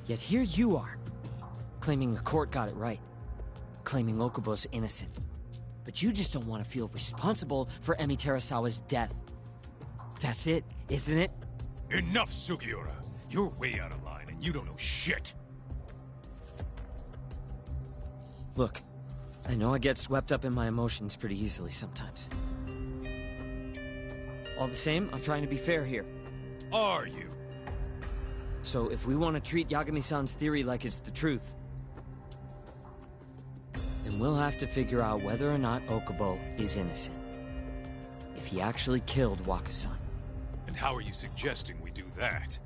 Yet here you are, claiming the court got it right, claiming Okubo's innocent. But you just don't want to feel responsible for Emi Terasawa's death. That's it, isn't it? Enough, Sugiura. You're way out of line, and you don't know shit. Look, I know I get swept up in my emotions pretty easily sometimes. All the same, I'm trying to be fair here. Are you? So if we want to treat Yagami-san's theory like it's the truth, then we'll have to figure out whether or not Okubo is innocent. If he actually killed Wakusan. And how are you suggesting we do that?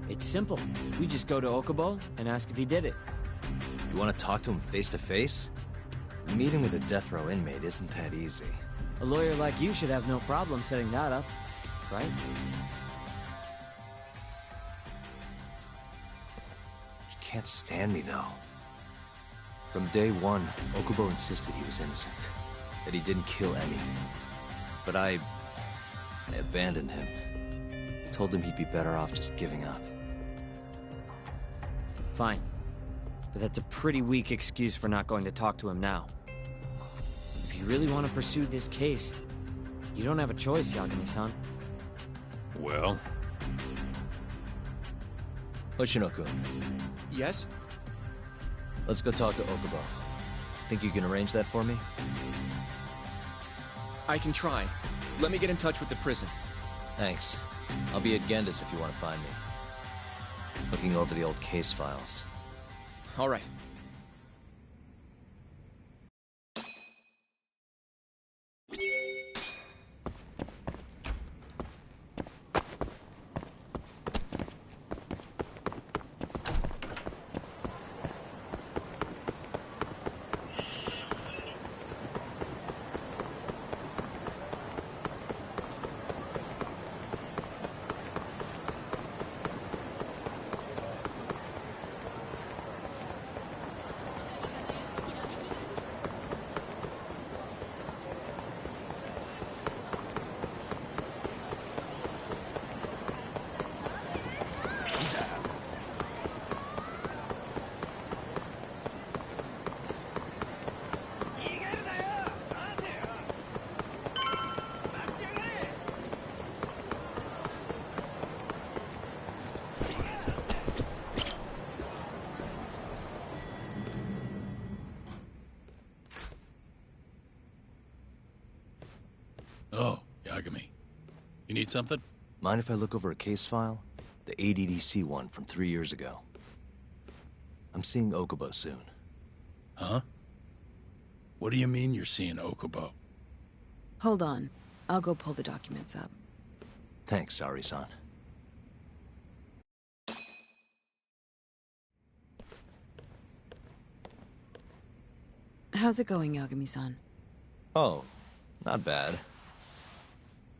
It's simple. We just go to Okubo and ask if he did it. You want to talk to him face to face? Meeting with a death row inmate isn't that easy. A lawyer like you should have no problem setting that up, right? can't stand me, though. From day one, Okubo insisted he was innocent, that he didn't kill Emmy. But I abandoned him. Told him he'd be better off just giving up. Fine. But that's a pretty weak excuse for not going to talk to him now. If you really want to pursue this case, you don't have a choice, Yagami-san. Well? Hoshino-kun. Yes? Let's go talk to Okubo. Think you can arrange that for me? I can try. Let me get in touch with the prison. Thanks. I'll be at Gendis if you want to find me. Looking over the old case files. All right. Oh, Yagami. You need something? Mind if I look over a case file? The ADDC one from 3 years ago. I'm seeing Okubo soon. Huh? What do you mean you're seeing Okubo? Hold on. I'll go pull the documents up. Thanks, Ari-san. How's it going, Yagami-san? Oh, not bad.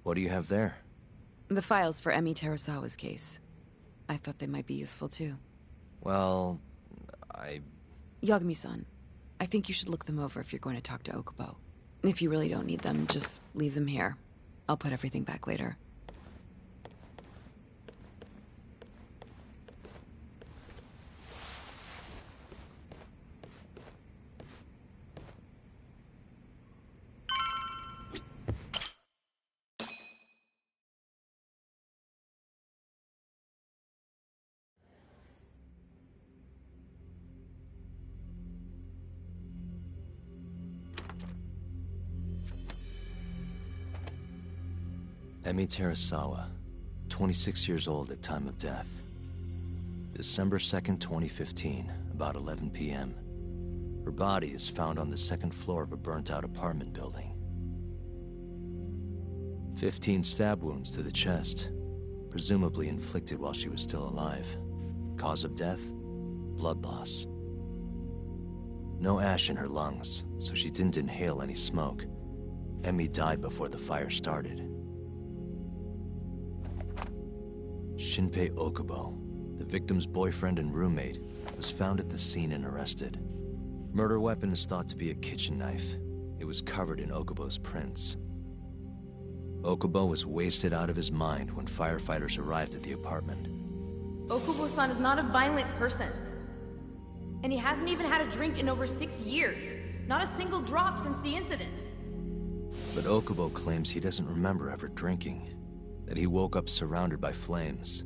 What do you have there? The files for Emi Terasawa's case. I thought they might be useful too. Well, Yagami-san, I think you should look them over if you're going to talk to Okubo. If you really don't need them, just leave them here. I'll put everything back later. Emi Terasawa, 26 years old at time of death. December 2nd, 2015, about 11 p.m. Her body is found on the second floor of a burnt-out apartment building. 15 stab wounds to the chest, presumably inflicted while she was still alive. Cause of death? Blood loss. No ash in her lungs, so she didn't inhale any smoke. Emi died before the fire started. Shinpei Okubo, the victim's boyfriend and roommate, was found at the scene and arrested. Murder weapon is thought to be a kitchen knife. It was covered in Okubo's prints. Okubo was wasted out of his mind when firefighters arrived at the apartment. Okubo-san is not a violent person. And he hasn't even had a drink in over 6 years. Not a single drop since the incident. But Okubo claims he doesn't remember ever drinking. That he woke up surrounded by flames.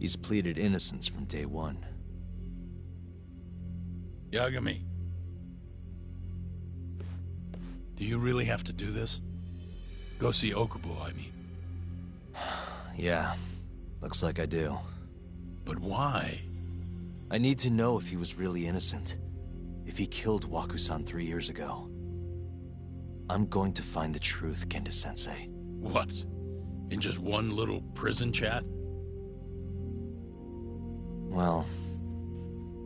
He's pleaded innocence from day one. Yagami. Do you really have to do this? Go see Okubo, I mean. Yeah, looks like I do. But why? I need to know if he was really innocent. If he killed Waku-san 3 years ago. I'm going to find the truth, Kenta-sensei. What? In just one little prison chat? Well,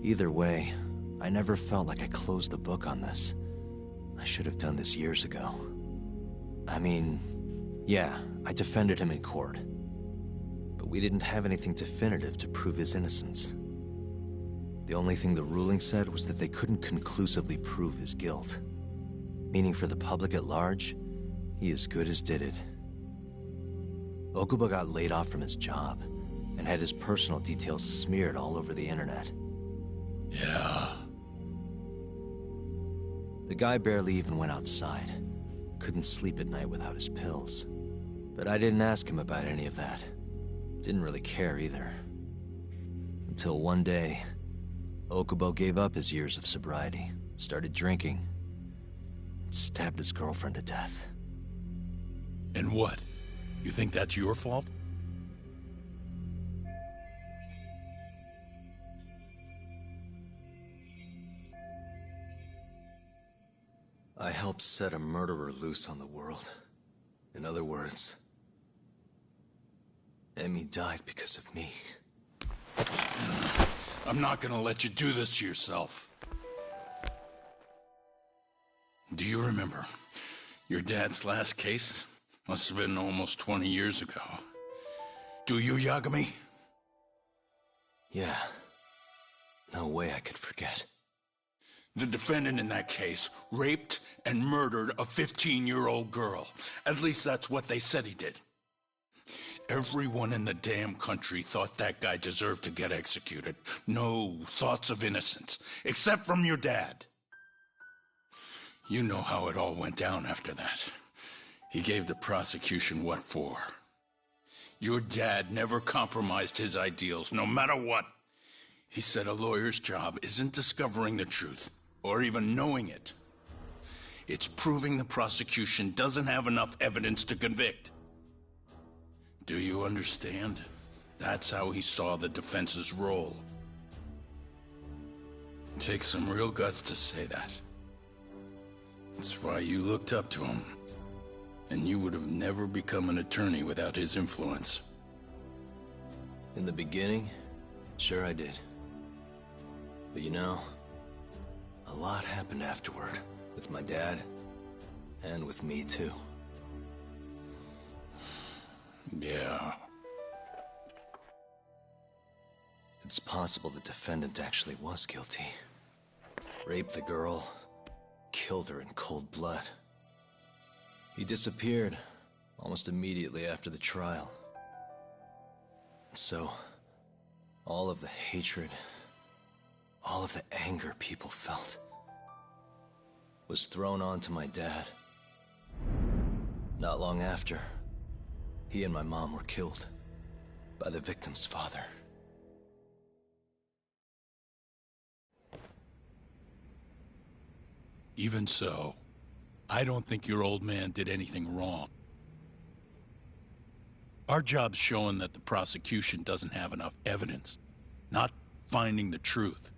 either way, I never felt like I closed the book on this. I should have done this years ago. I mean, yeah, I defended him in court. But we didn't have anything definitive to prove his innocence. The only thing the ruling said was that they couldn't conclusively prove his guilt. Meaning for the public at large, he as good as did it. Okubo got laid off from his job, and had his personal details smeared all over the internet. Yeah. The guy barely even went outside. Couldn't sleep at night without his pills. But I didn't ask him about any of that. Didn't really care either. Until one day, Okubo gave up his years of sobriety, started drinking, and stabbed his girlfriend to death. And what? You think that's your fault? I helped set a murderer loose on the world. In other words, Emmy died because of me. I'm not gonna let you do this to yourself. Do you remember your dad's last case? Must have been almost 20 years ago. Do you, Yagami? Yeah. No way I could forget. The defendant in that case raped and murdered a 15-year-old girl. At least that's what they said he did. Everyone in the damn country thought that guy deserved to get executed. No thoughts of innocence, except from your dad. You know how it all went down after that. He gave the prosecution what for. Your dad never compromised his ideals, no matter what. He said a lawyer's job isn't discovering the truth, or even knowing it. It's proving the prosecution doesn't have enough evidence to convict. Do you understand? That's how he saw the defense's role. It takes some real guts to say that. That's why you looked up to him. And you would have never become an attorney without his influence. In the beginning, sure I did. But you know, a lot happened afterward, with my dad, and with me too. Yeah. It's possible the defendant actually was guilty. Raped the girl, killed her in cold blood. He disappeared almost immediately after the trial. So, all of the hatred, all of the anger people felt was thrown onto my dad. Not long after, he and my mom were killed by the victim's father. Even so, I don't think your old man did anything wrong. Our job's showing that the prosecution doesn't have enough evidence, not finding the truth.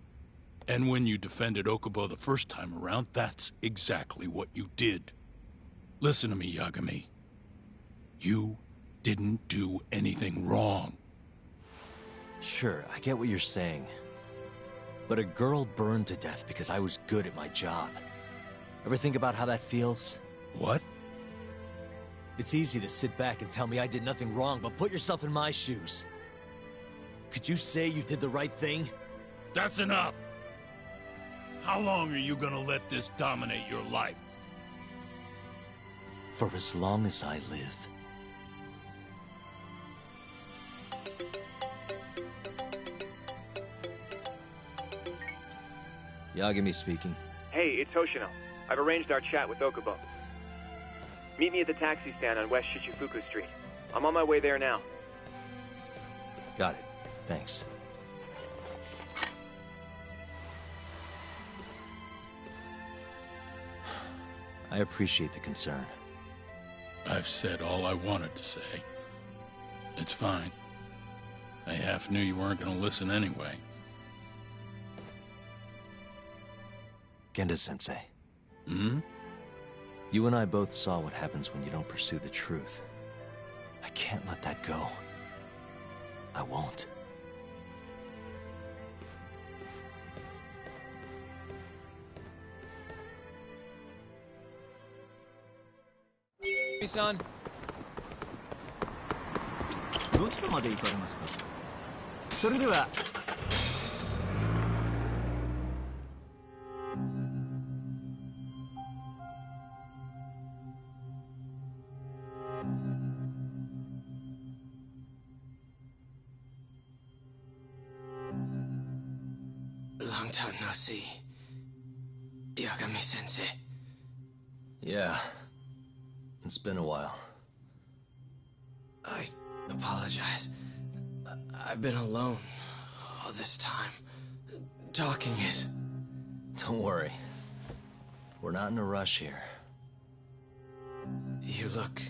And when you defended Okubo the first time around, that's exactly what you did. Listen to me, Yagami. You didn't do anything wrong. Sure, I get what you're saying. But a girl burned to death because I was good at my job. Ever think about how that feels? What? It's easy to sit back and tell me I did nothing wrong, but put yourself in my shoes. Could you say you did the right thing? That's enough! How long are you gonna let this dominate your life? For as long as I live. Yagami speaking. Hey, it's Hoshino. I've arranged our chat with Okubo. Meet me at the taxi stand on West Shichifuku Street. I'm on my way there now. Got it. Thanks. I appreciate the concern. I've said all I wanted to say. It's fine. I half knew you weren't gonna listen anyway. Genda-sensei. Hmm? You and I both saw what happens when you don't pursue the truth. I can't let that go. I won't. Hey, son. どちらまで行かれますか？それでは Long time no see. Yagami-sensei. Yeah. It's been a while. I apologize. I've been alone all this time. Talking is... Don't worry. We're not in a rush here. You look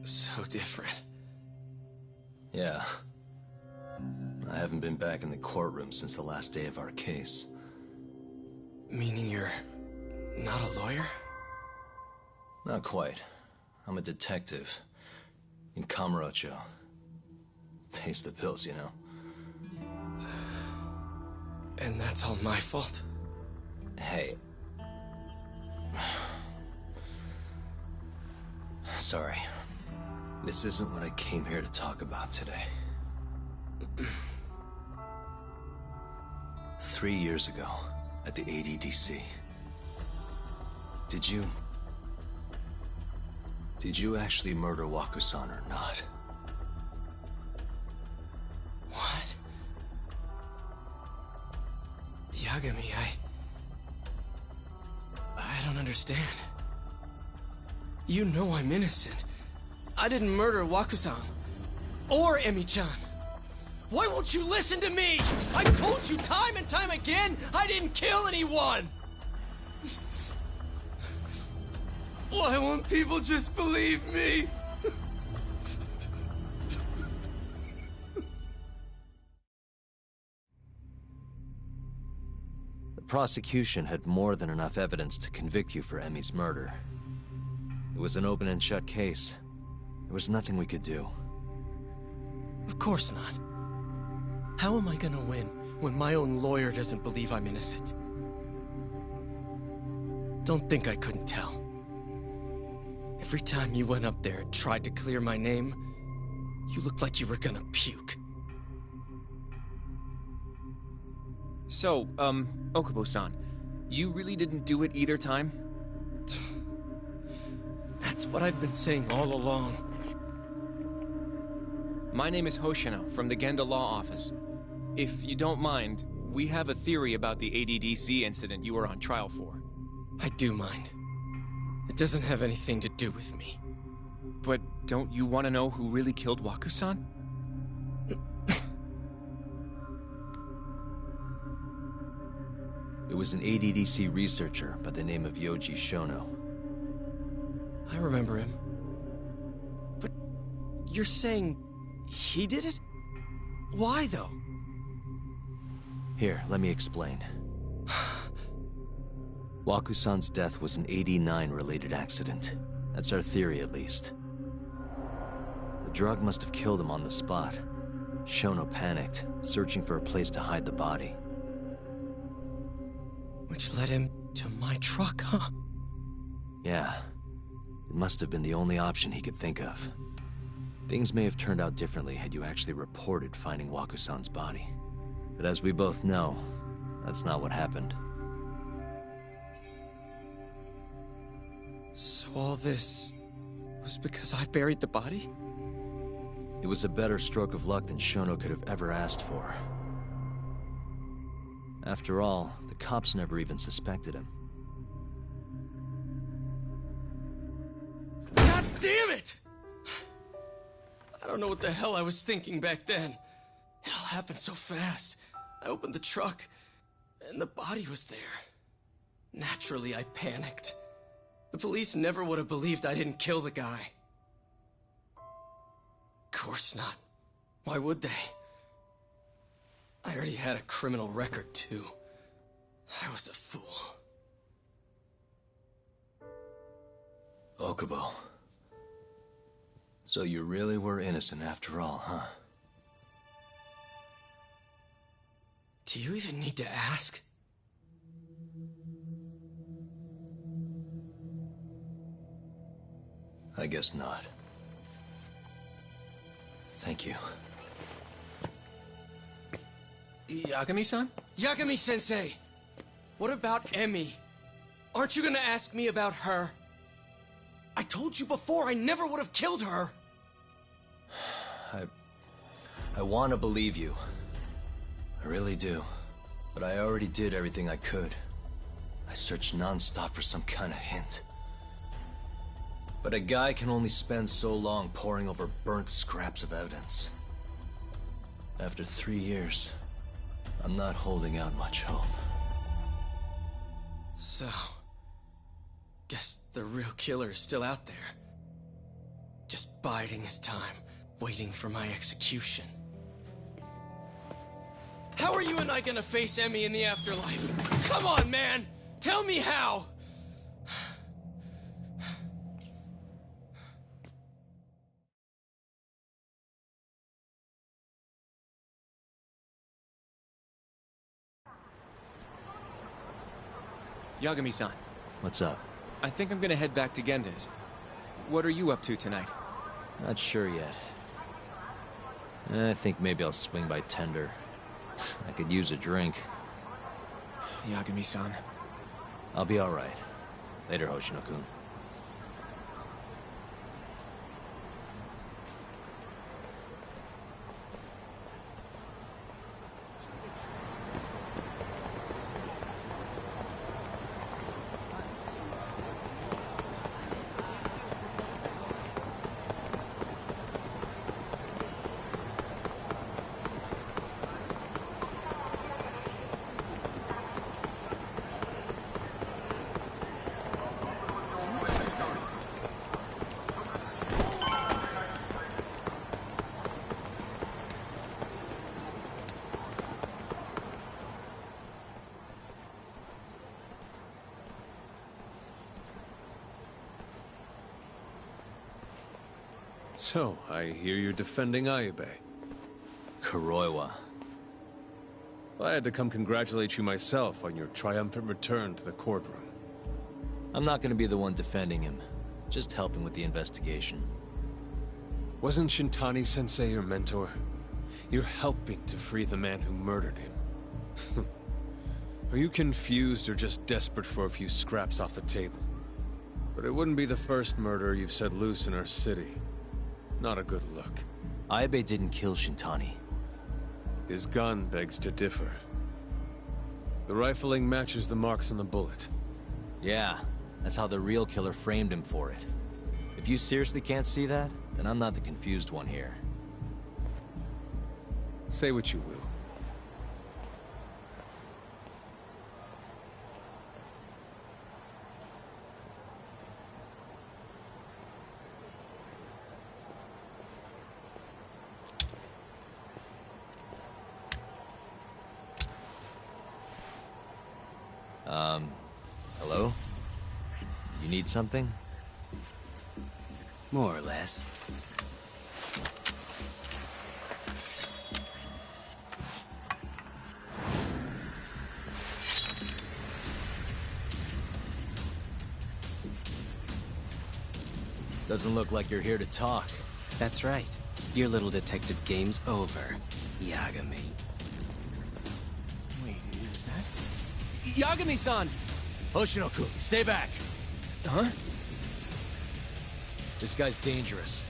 so different. Yeah. I haven't been back in the courtroom since the last day of our case. Meaning you're not a lawyer? Not quite. I'm a detective. In Kamurocho. Pays the bills, you know. And that's all my fault? Hey. Sorry. This isn't what I came here to talk about today. 3 years ago, at the ADDC. Did you actually murder Waku-san or not? What? Yagami, I don't understand. You know I'm innocent. I didn't murder Waku-san. Or Emi-chan. Why won't you listen to me? I've told you time and time again, I didn't kill anyone! Why won't people just believe me? The prosecution had more than enough evidence to convict you for Emi's murder. It was an open and shut case. There was nothing we could do. Of course not. How am I gonna win when my own lawyer doesn't believe I'm innocent? Don't think I couldn't tell. Every time you went up there and tried to clear my name, you looked like you were gonna puke. So, Okubo-san, you really didn't do it either time? That's what I've been saying all along. My name is Hoshino from the Genda Law Office. If you don't mind, we have a theory about the ADDC incident you were on trial for. I do mind. It doesn't have anything to do with me. But don't you want to know who really killed Waku-san? It was an ADDC researcher by the name of Yoji Shono. I remember him. But you're saying he did it? Why, though? Here, let me explain. Waku-san's death was an 89-related accident. That's our theory, at least. The drug must have killed him on the spot. Shono panicked, searching for a place to hide the body. Which led him to my truck, huh? Yeah. It must have been the only option he could think of. Things may have turned out differently had you actually reported finding Waku-san's body. But as we both know, that's not what happened. So all this was because I buried the body? It was a better stroke of luck than Shono could have ever asked for. After all, the cops never even suspected him. God damn it! I don't know what the hell I was thinking back then. It all happened so fast. I opened the truck, and the body was there. Naturally, I panicked. The police never would have believed I didn't kill the guy. Of course not. Why would they? I already had a criminal record, too. I was a fool. Okubo. So you really were innocent after all, huh? Do you even need to ask? I guess not. Thank you. Yagami-san? Yagami-sensei! What about Emi? Aren't you gonna ask me about her? I told you before I never would have killed her! I want to believe you. I really do. But I already did everything I could. I searched non-stop for some kind of hint. But a guy can only spend so long poring over burnt scraps of evidence. After 3 years, I'm not holding out much hope. So, guess the real killer is still out there. Just biding his time, waiting for my execution. How are you and I gonna face Emmy in the afterlife? Come on, man! Tell me how! Yagami-san. What's up? I think I'm gonna head back to Genda's. What are you up to tonight? Not sure yet. I think maybe I'll swing by Tender. I could use a drink. Yagami-san. I'll be alright. Later, Hoshino-kun. So, I hear you're defending Ayube. Kuroiwa. I had to come congratulate you myself on your triumphant return to the courtroom. I'm not gonna be the one defending him. Just helping with the investigation. Wasn't Shintani-sensei your mentor? You're helping to free the man who murdered him. Are you confused or just desperate for a few scraps off the table? But it wouldn't be the first murder you've set loose in our city. Not a good look. Ayube didn't kill Shintani. His gun begs to differ. The rifling matches the marks on the bullet. Yeah, that's how the real killer framed him for it. If you seriously can't see that, then I'm not the confused one here. Say what you will. Hello? You need something? More or less. Doesn't look like you're here to talk. That's right. Your little detective game's over, Yagami. Wait, is that... Yagami-san! Hoshino-kun, stay back! Huh? This guy's dangerous.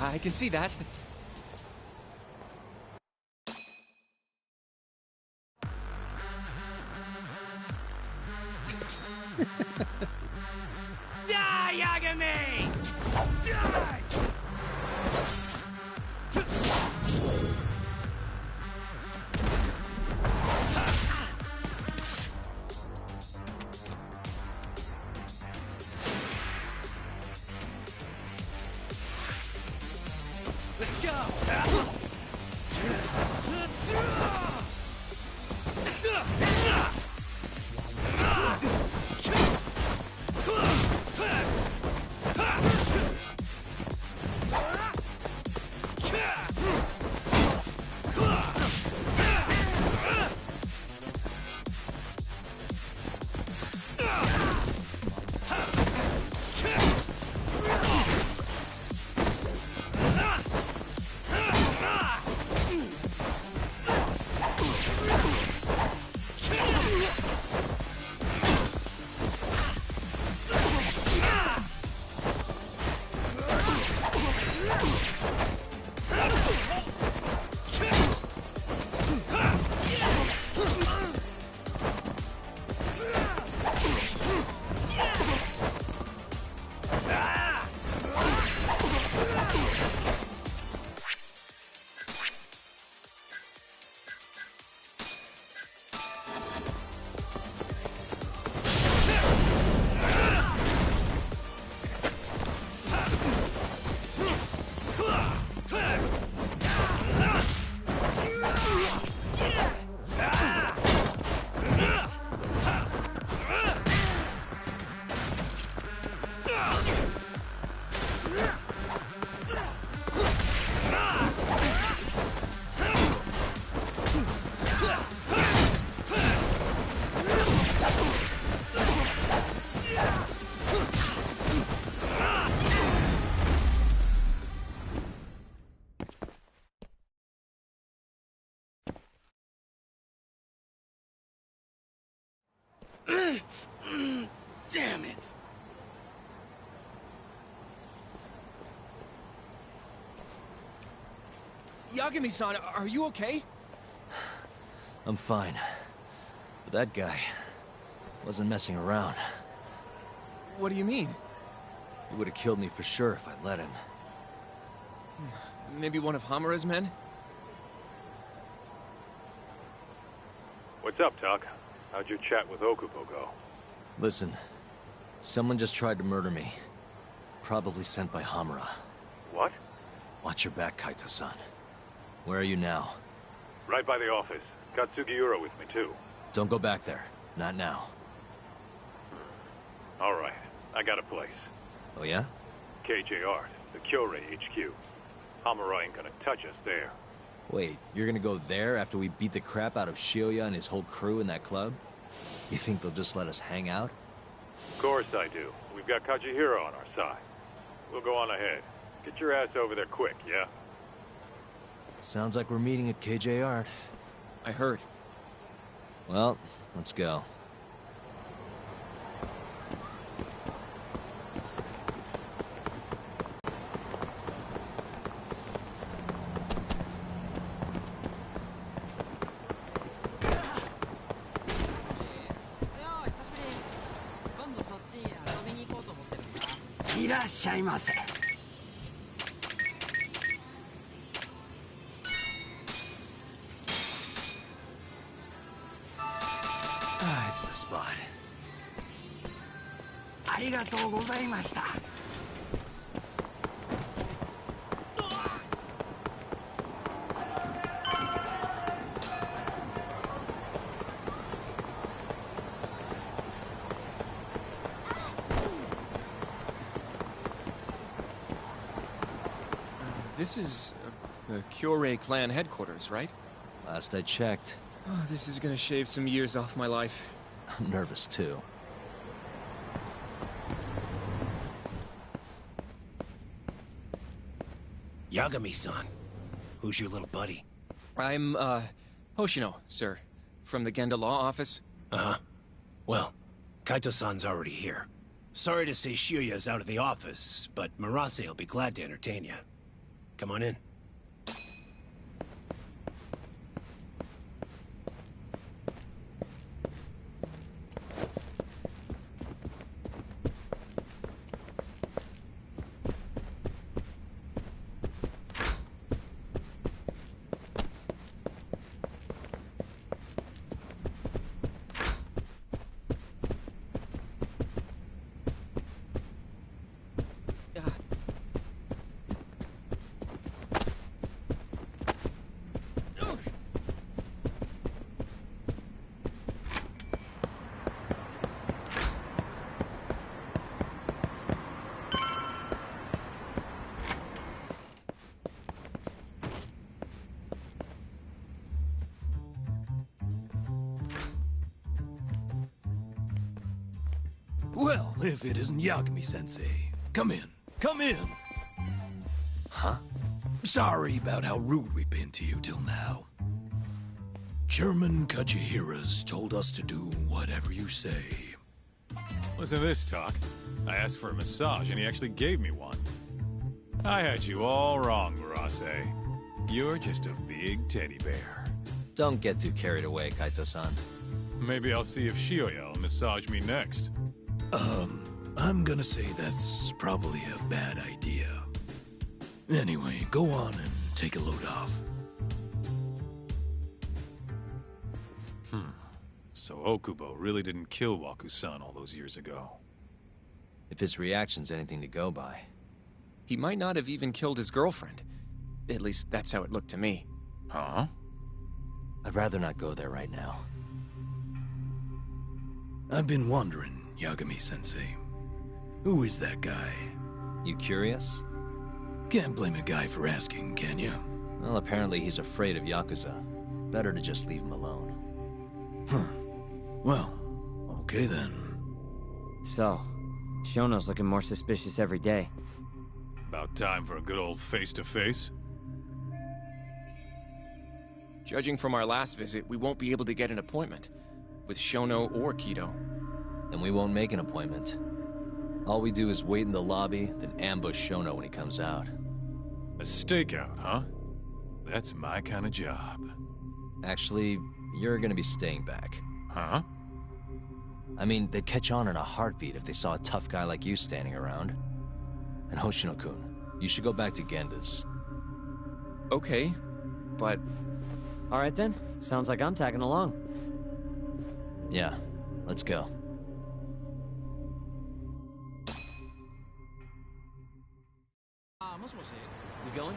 I can see that. Die, Yagami! Die! Let's go! Damn it! Yagami-san, are you okay? I'm fine. But that guy wasn't messing around. What do you mean? He would have killed me for sure if I'd let him. Maybe one of Hamura's men? What's up, Tuck? How'd your chat with Okubo go? Listen, someone just tried to murder me. Probably sent by Hamura. What? Watch your back, Kaito-san. Where are you now? Right by the office. Got Sugiura with me, too. Don't go back there. Not now. All right. I got a place. Oh, yeah? KJ Art, the Kyorei HQ. Hamura ain't gonna touch us there. Wait, you're gonna go there after we beat the crap out of Shioya and his whole crew in that club? You think they'll just let us hang out? Of course I do. We've got Kajihiro on our side. We'll go on ahead. Get your ass over there quick, yeah? Sounds like we're meeting at KJ Art. I heard. Well, let's go. It's the spot. This is the Kyorei clan headquarters, right? Last I checked. Oh, this is gonna shave some years off my life. I'm nervous, too. Yagami-san. Who's your little buddy? I'm, Hoshino, sir. From the Genda Law Office. Uh-huh. Well, Kaito-san's already here. Sorry to say Shioya's out of the office, but Murase will be glad to entertain you. Come on in. Well, if it isn't Yagami-sensei. Come in. Come in! Huh? Sorry about how rude we've been to you till now. Chairman Kajihira's told us to do whatever you say. Listen to this, Talk. I asked for a massage, and he actually gave me one. I had you all wrong, Murase. You're just a big teddy bear. Don't get too carried away, Kaito-san. Maybe I'll see if Shioya will massage me next. I'm gonna say that's probably a bad idea. Anyway, go on and take a load off. So Okubo really didn't kill Waku-san all those years ago. If his reaction's anything to go by. He might not have even killed his girlfriend. At least that's how it looked to me. Huh? I'd rather not go there right now. I've been wondering, Yagami-sensei. Who is that guy? You curious? Can't blame a guy for asking, can you? Well, apparently he's afraid of Yakuza. Better to just leave him alone. Huh. Well, okay then. So, Shono's looking more suspicious every day. About time for a good old face-to-face. Judging from our last visit, we won't be able to get an appointment with Shono or Kido. Then we won't make an appointment. All we do is wait in the lobby, then ambush Shono when he comes out. A stakeout, huh? That's my kind of job. Actually, you're gonna be staying back. Huh? I mean, they'd catch on in a heartbeat if they saw a tough guy like you standing around. And Hoshino-kun, you should go back to Genda's. Okay, but... Alright then, sounds like I'm tagging along. Yeah, let's go. We going?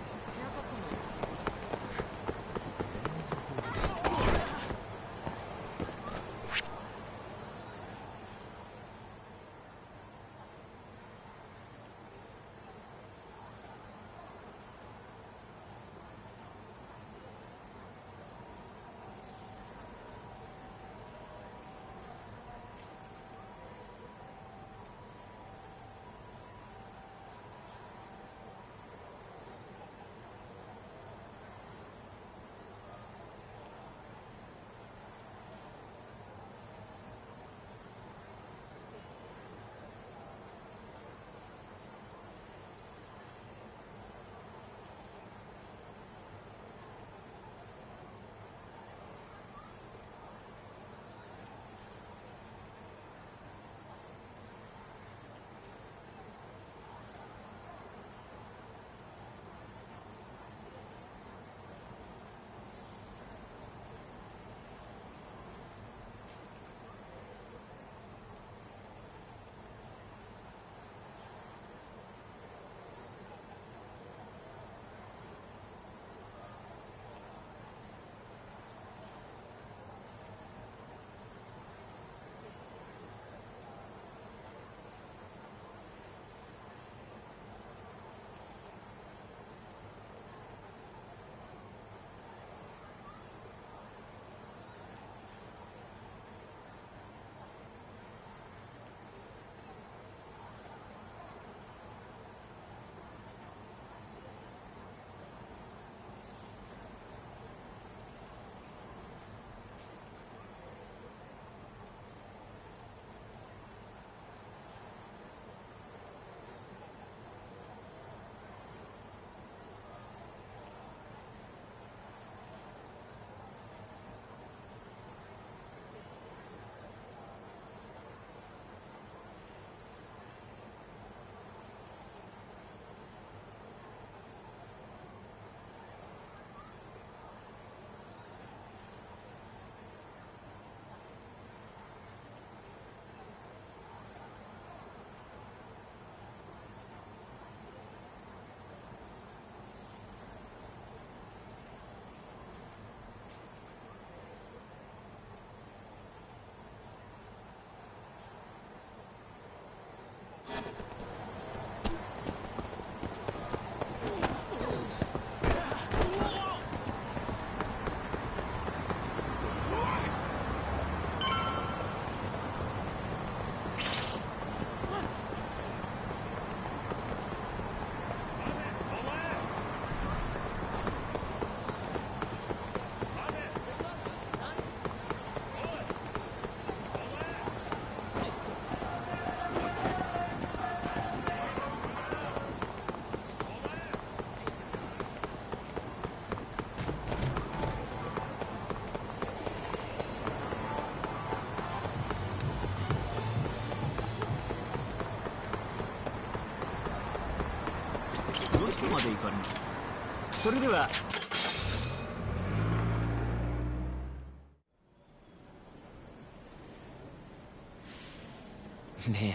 Man,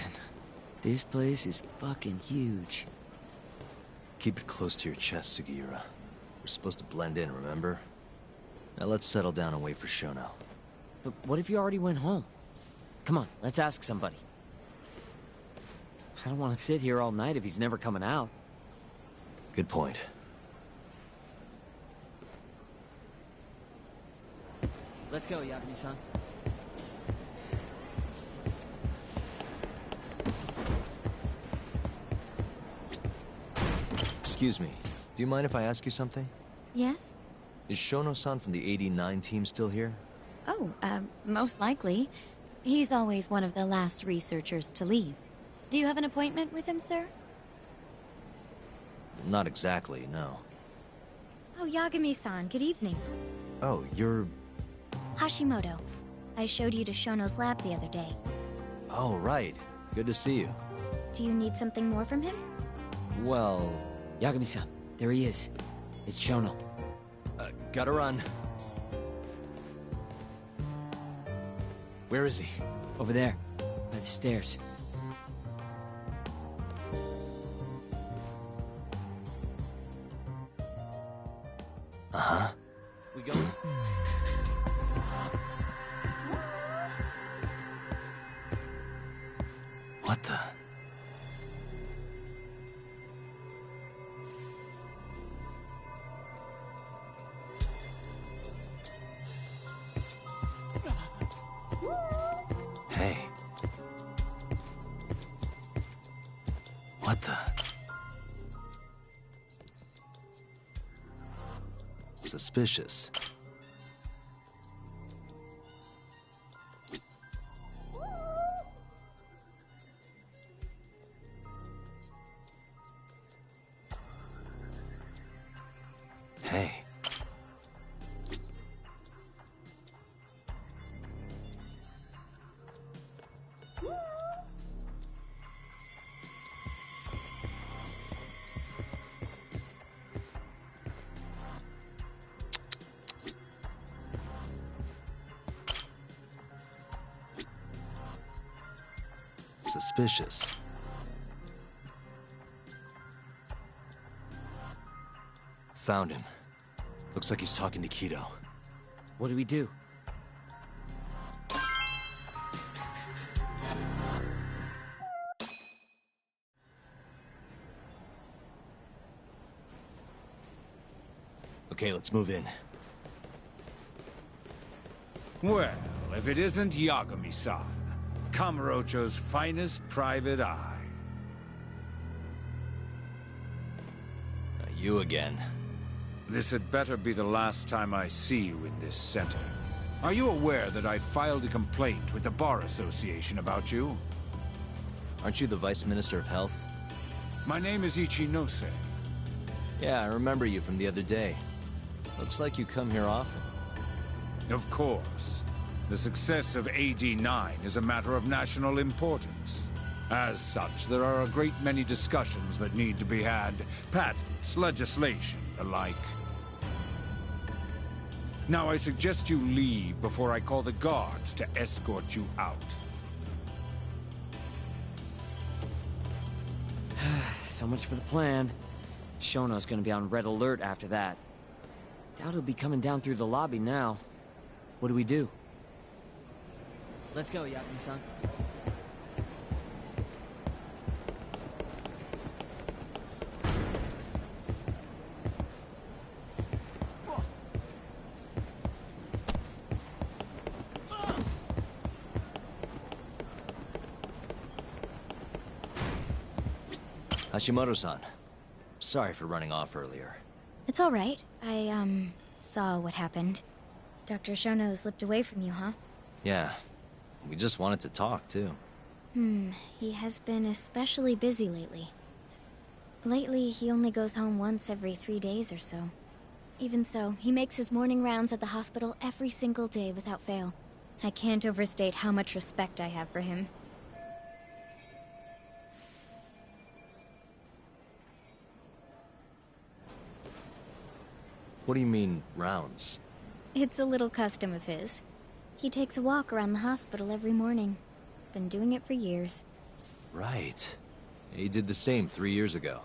this place is fucking huge. Keep it close to your chest, Sugiura. We're supposed to blend in, remember? Now let's settle down and wait for Shono. But what if you already went home? Come on, let's ask somebody. I don't want to sit here all night if he's never coming out. Good point. Let's go, Yagami-san. Excuse me. Do you mind if I ask you something? Yes? Is Shono-san from the 89 team still here? Oh, most likely. He's always one of the last researchers to leave. Do you have an appointment with him, sir? Not exactly, no. Oh, Yagami-san, good evening. Oh, you're... Hashimoto. I showed you to Shono's lab the other day. Oh, right. Good to see you. Do you need something more from him? Well... Yagami-san, there he is. It's Shono. Gotta run. Where is he? Over there, by the stairs. Uh-huh. We going? What the... Hey. What the... Suspicious. Hey. Suspicious. Found him. Looks like he's talking to Kido. What do we do? Okay, let's move in. Well, if it isn't Yagami-san, Kamurocho's finest private eye. You again. This had better be the last time I see you in this center. Are you aware that I filed a complaint with the Bar Association about you? Aren't you the Vice Minister of Health? My name is Ichinose. Yeah, I remember you from the other day. Looks like you come here often. Of course. The success of AD-9 is a matter of national importance. As such, there are a great many discussions that need to be had. Patents, legislation, the like. Now I suggest you leave before I call the guards to escort you out. So much for the plan. Shono's gonna be on red alert after that. Doubt he'll be coming down through the lobby now. What do we do? Let's go, Yagami-san. Hashimoto-san. Sorry for running off earlier. It's all right. I, saw what happened. Dr. Shono slipped away from you, huh? Yeah. We just wanted to talk, too. He has been especially busy lately. Lately, he only goes home once every 3 days or so. Even so, he makes his morning rounds at the hospital every single day without fail. I can't overstate how much respect I have for him. What do you mean, rounds? It's a little custom of his. He takes a walk around the hospital every morning. Been doing it for years. Right. He did the same 3 years ago.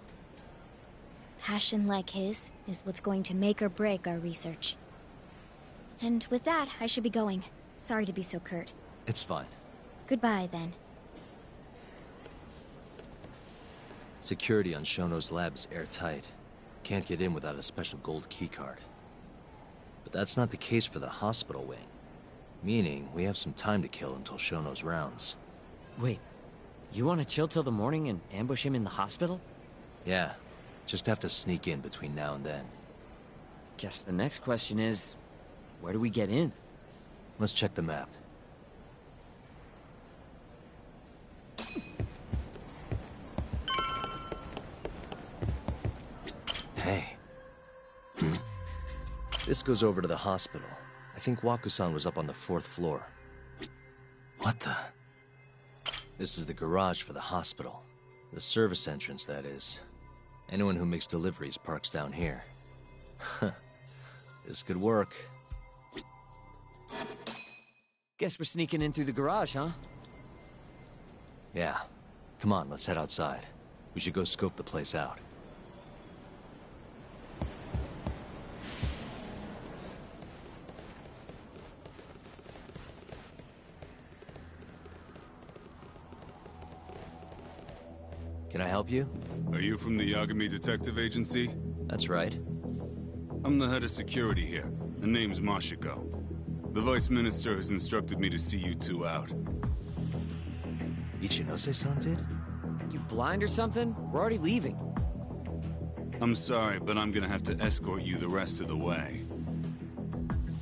Passion like his is what's going to make or break our research. And with that, I should be going. Sorry to be so curt. It's fine. Goodbye, then. Security on Shono's lab is airtight. Can't get in without a special gold keycard. But that's not the case for the hospital wing. Meaning, we have some time to kill until Shono's rounds. Wait, you want to chill till the morning and ambush him in the hospital? Yeah, just have to sneak in between now and then. Guess the next question is, where do we get in? Let's check the map. Hey. This goes over to the hospital. I think Waku-san was up on the 4th floor. What the? This is the garage for the hospital. The service entrance, that is. Anyone who makes deliveries parks down here. This could work. Guess we're sneaking in through the garage, huh? Yeah. Come on, let's head outside. We should go scope the place out. Can I help you? Are you from the Yagami Detective Agency? That's right. I'm the head of security here. The name's Mashiko. The Vice Minister has instructed me to see you two out. Ichinose-san did? You blind or something? We're already leaving. I'm sorry, but I'm gonna have to escort you the rest of the way.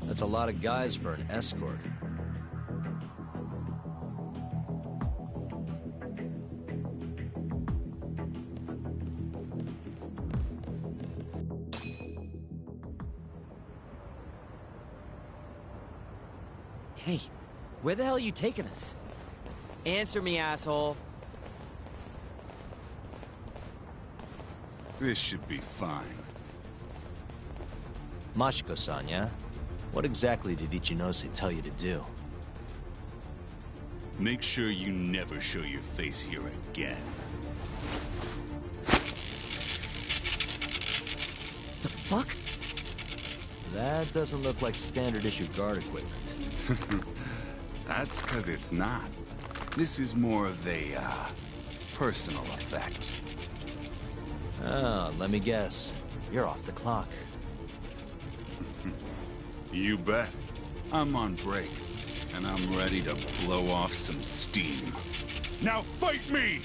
That's a lot of guys for an escort. Hey, where the hell are you taking us? Answer me, asshole. This should be fine. Mashiko-san, yeah? What exactly did Ichinose tell you to do? Make sure you never show your face here again. The fuck? That doesn't look like standard issue guard equipment. That's because it's not. This is more of a, personal effect. Oh, let me guess. You're off the clock. You bet. I'm on break, and I'm ready to blow off some steam. Now fight me!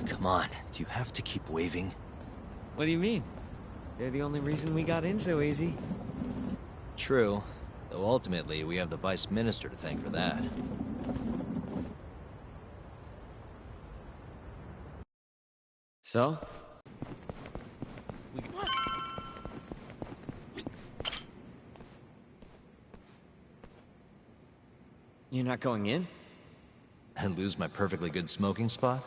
Come on, do you have to keep waving? What do you mean? They're the only reason we got in so easy. True, though ultimately we have the Vice Minister to thank for that. So? You're not going in? And lose my perfectly good smoking spot?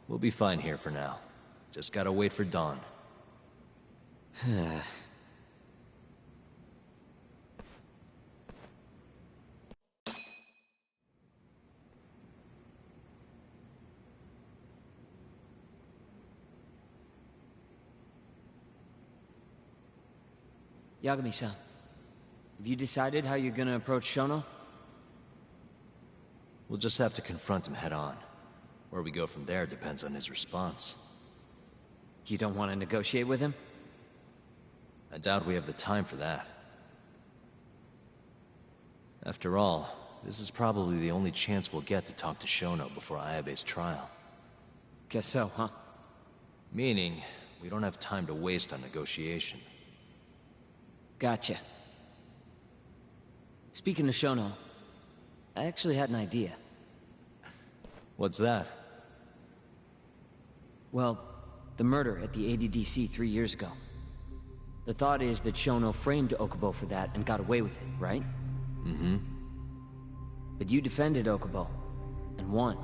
We'll be fine here for now. Just gotta wait for dawn. Yagami-san, have you decided how you're gonna approach Shono? We'll just have to confront him head on. Where we go from there depends on his response. You don't want to negotiate with him? I doubt we have the time for that. After all, this is probably the only chance we'll get to talk to Shono before Ayabe's trial. Guess so, huh? Meaning, we don't have time to waste on negotiation. Gotcha. Speaking of Shono, I actually had an idea. What's that? Well, the murder at the ADDC 3 years ago. The thought is that Shono framed Okubo for that and got away with it, right? Mm-hmm. But you defended Okubo, and won.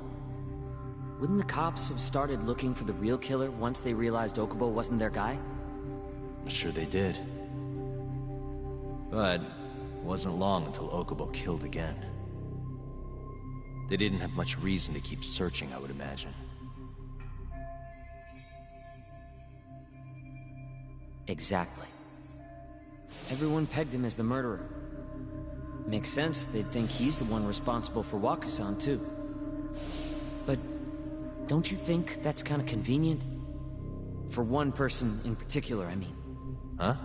Wouldn't the cops have started looking for the real killer once they realized Okubo wasn't their guy? I'm sure they did. But it wasn't long until Okubo killed again. They didn't have much reason to keep searching, I would imagine. Exactly. Everyone pegged him as the murderer. Makes sense, they'd think he's the one responsible for Wakusan, too. But don't you think that's kind of convenient? For one person in particular, I mean. Huh?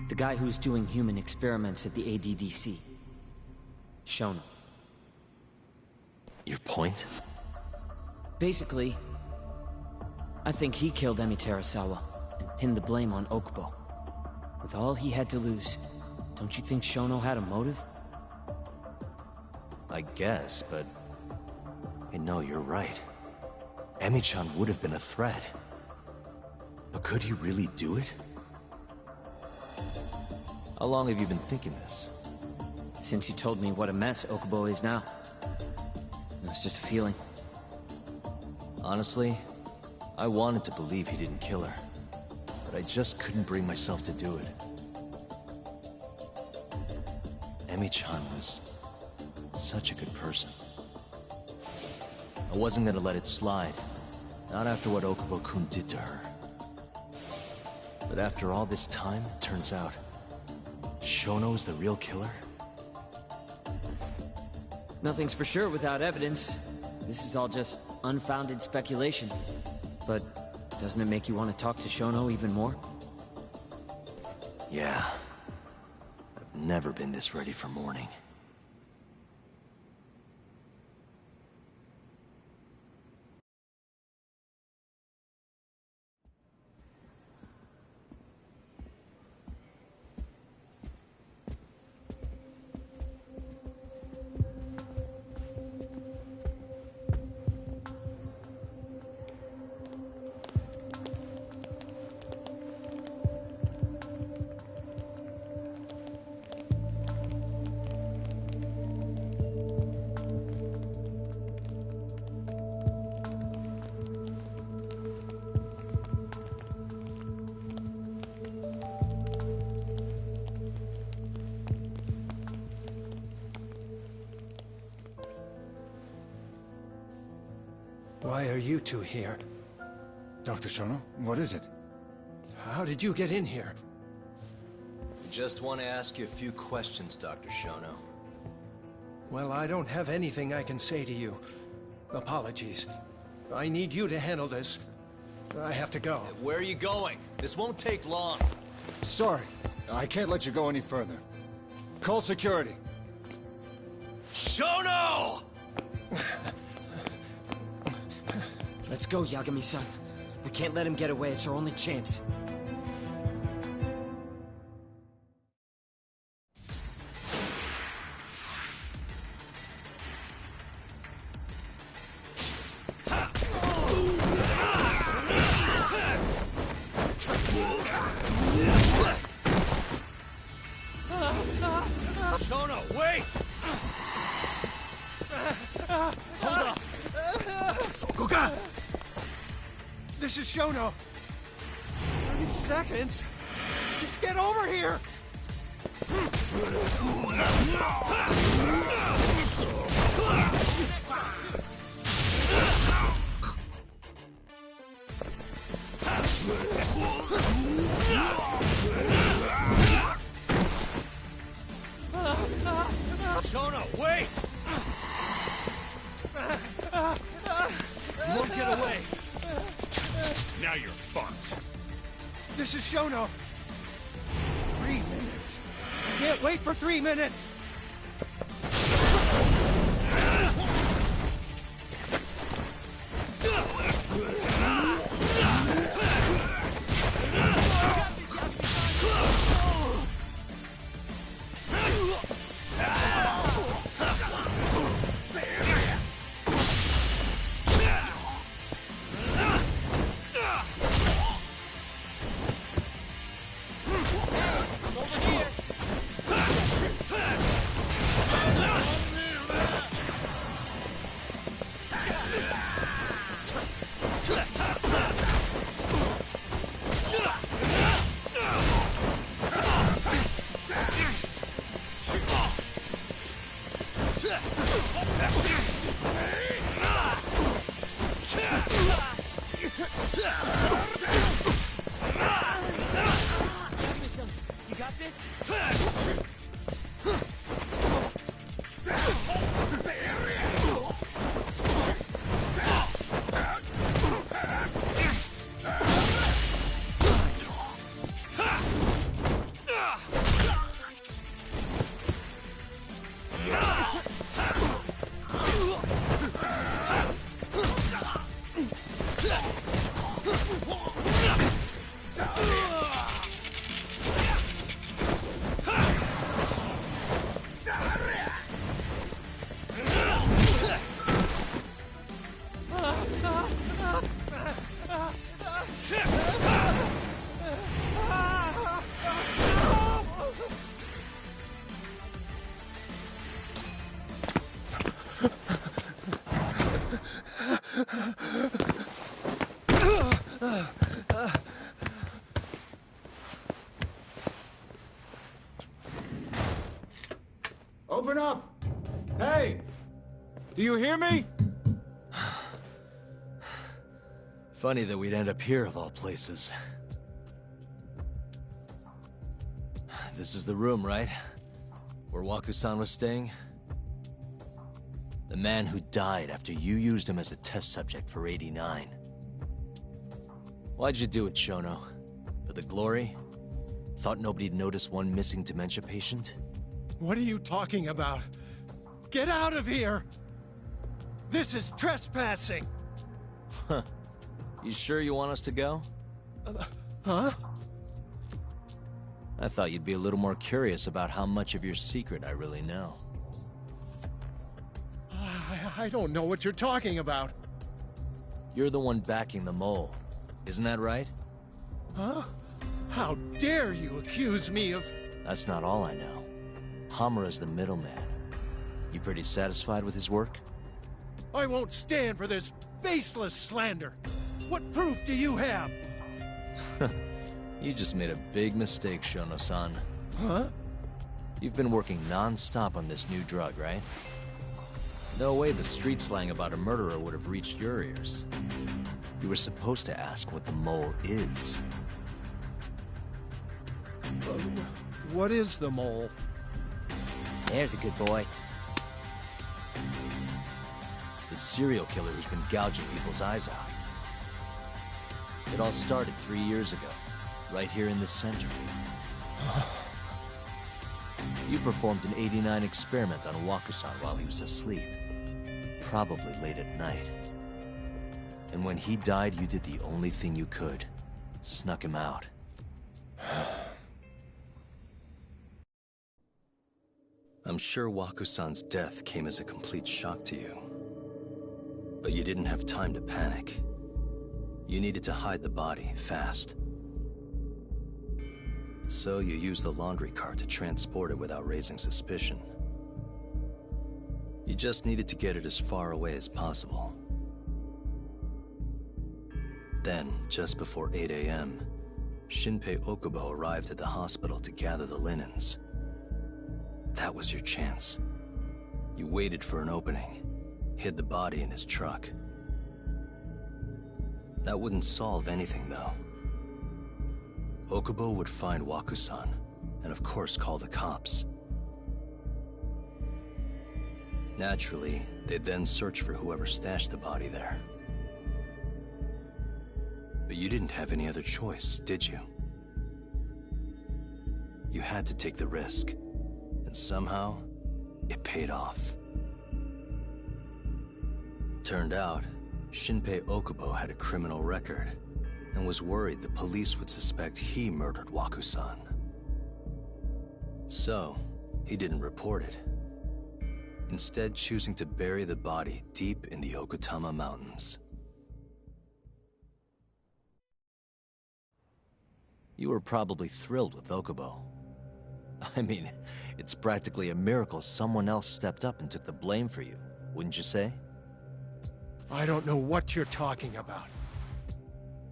The guy who's doing human experiments at the ADDC. Shono. Your point? Basically, I think he killed Emi Terasawa and pinned the blame on Okubo. With all he had to lose, don't you think Shono had a motive? I guess, but... Hey, no, you're right. Emi-chan would have been a threat. But could he really do it? How long have you been thinking this? Since you told me what a mess Okubo is now. It was just a feeling. Honestly, I wanted to believe he didn't kill her. But I just couldn't bring myself to do it. Emi-chan was such a good person. I wasn't gonna let it slide. Not after what Okubo-kun did to her. But after all this time, it turns out Shono's the real killer? Nothing's for sure without evidence. This is all just unfounded speculation. But doesn't it make you want to talk to Shono even more? Yeah. I've never been this ready for morning. Why are you two here? Dr. Shono, what is it? How did you get in here? I just want to ask you a few questions, Dr. Shono. Well, I don't have anything I can say to you. Apologies. I need you to handle this. I have to go. Where are you going? This won't take long. Sorry, I can't let you go any further. Call security. Shono! Let's go, Yagami-san. We can't let him get away. It's our only chance. Shono, wait! This is Shono. 30 seconds? Just get over here! Shono, wait! You won't get away. Now you're fucked. This is Shono. 3 minutes. I can't wait for 3 minutes. You got this? Open up! Hey! Do you hear me? Funny that we'd end up here of all places. This is the room, right? Where Waku-san was staying? The man who died after you used him as a test subject for 89. Why'd you do it, Shono? For the glory? Thought nobody'd notice one missing dementia patient? What are you talking about? Get out of here! This is trespassing! Huh. You sure you want us to go? Huh? I thought you'd be a little more curious about how much of your secret I really know. I don't know what you're talking about. You're the one backing the mole. Isn't that right? Huh? How dare you accuse me of... That's not all I know. Hamura's the middleman. You pretty satisfied with his work? I won't stand for this baseless slander. What proof do you have? You just made a big mistake, Shono-san. Huh? You've been working non-stop on this new drug, right? No way the street slang about a murderer would have reached your ears. You were supposed to ask what the mole is. What is the mole? There's a good boy. The serial killer who's been gouging people's eyes out. It all started 3 years ago, right here in the center. You performed an 89 experiment on Waku-san while he was asleep. Probably late at night. And when he died, you did the only thing you could. Snuck him out. I'm sure Waku-san's death came as a complete shock to you. But you didn't have time to panic. You needed to hide the body, fast. So you used the laundry cart to transport it without raising suspicion. You just needed to get it as far away as possible. Then, just before 8 a.m., Shinpei Okubo arrived at the hospital to gather the linens. That was your chance. You waited for an opening, hid the body in his truck. That wouldn't solve anything, though. Okubo would find Wakusan, and of course call the cops. Naturally, they'd then search for whoever stashed the body there. But you didn't have any other choice, did you? You had to take the risk, and somehow, it paid off. Turned out, Shinpei Okubo had a criminal record, and was worried the police would suspect he murdered Wakusan. So, he didn't report it, instead choosing to bury the body deep in the Okutama Mountains. You were probably thrilled with Okubo. I mean, it's practically a miracle someone else stepped up and took the blame for you, wouldn't you say? I don't know what you're talking about.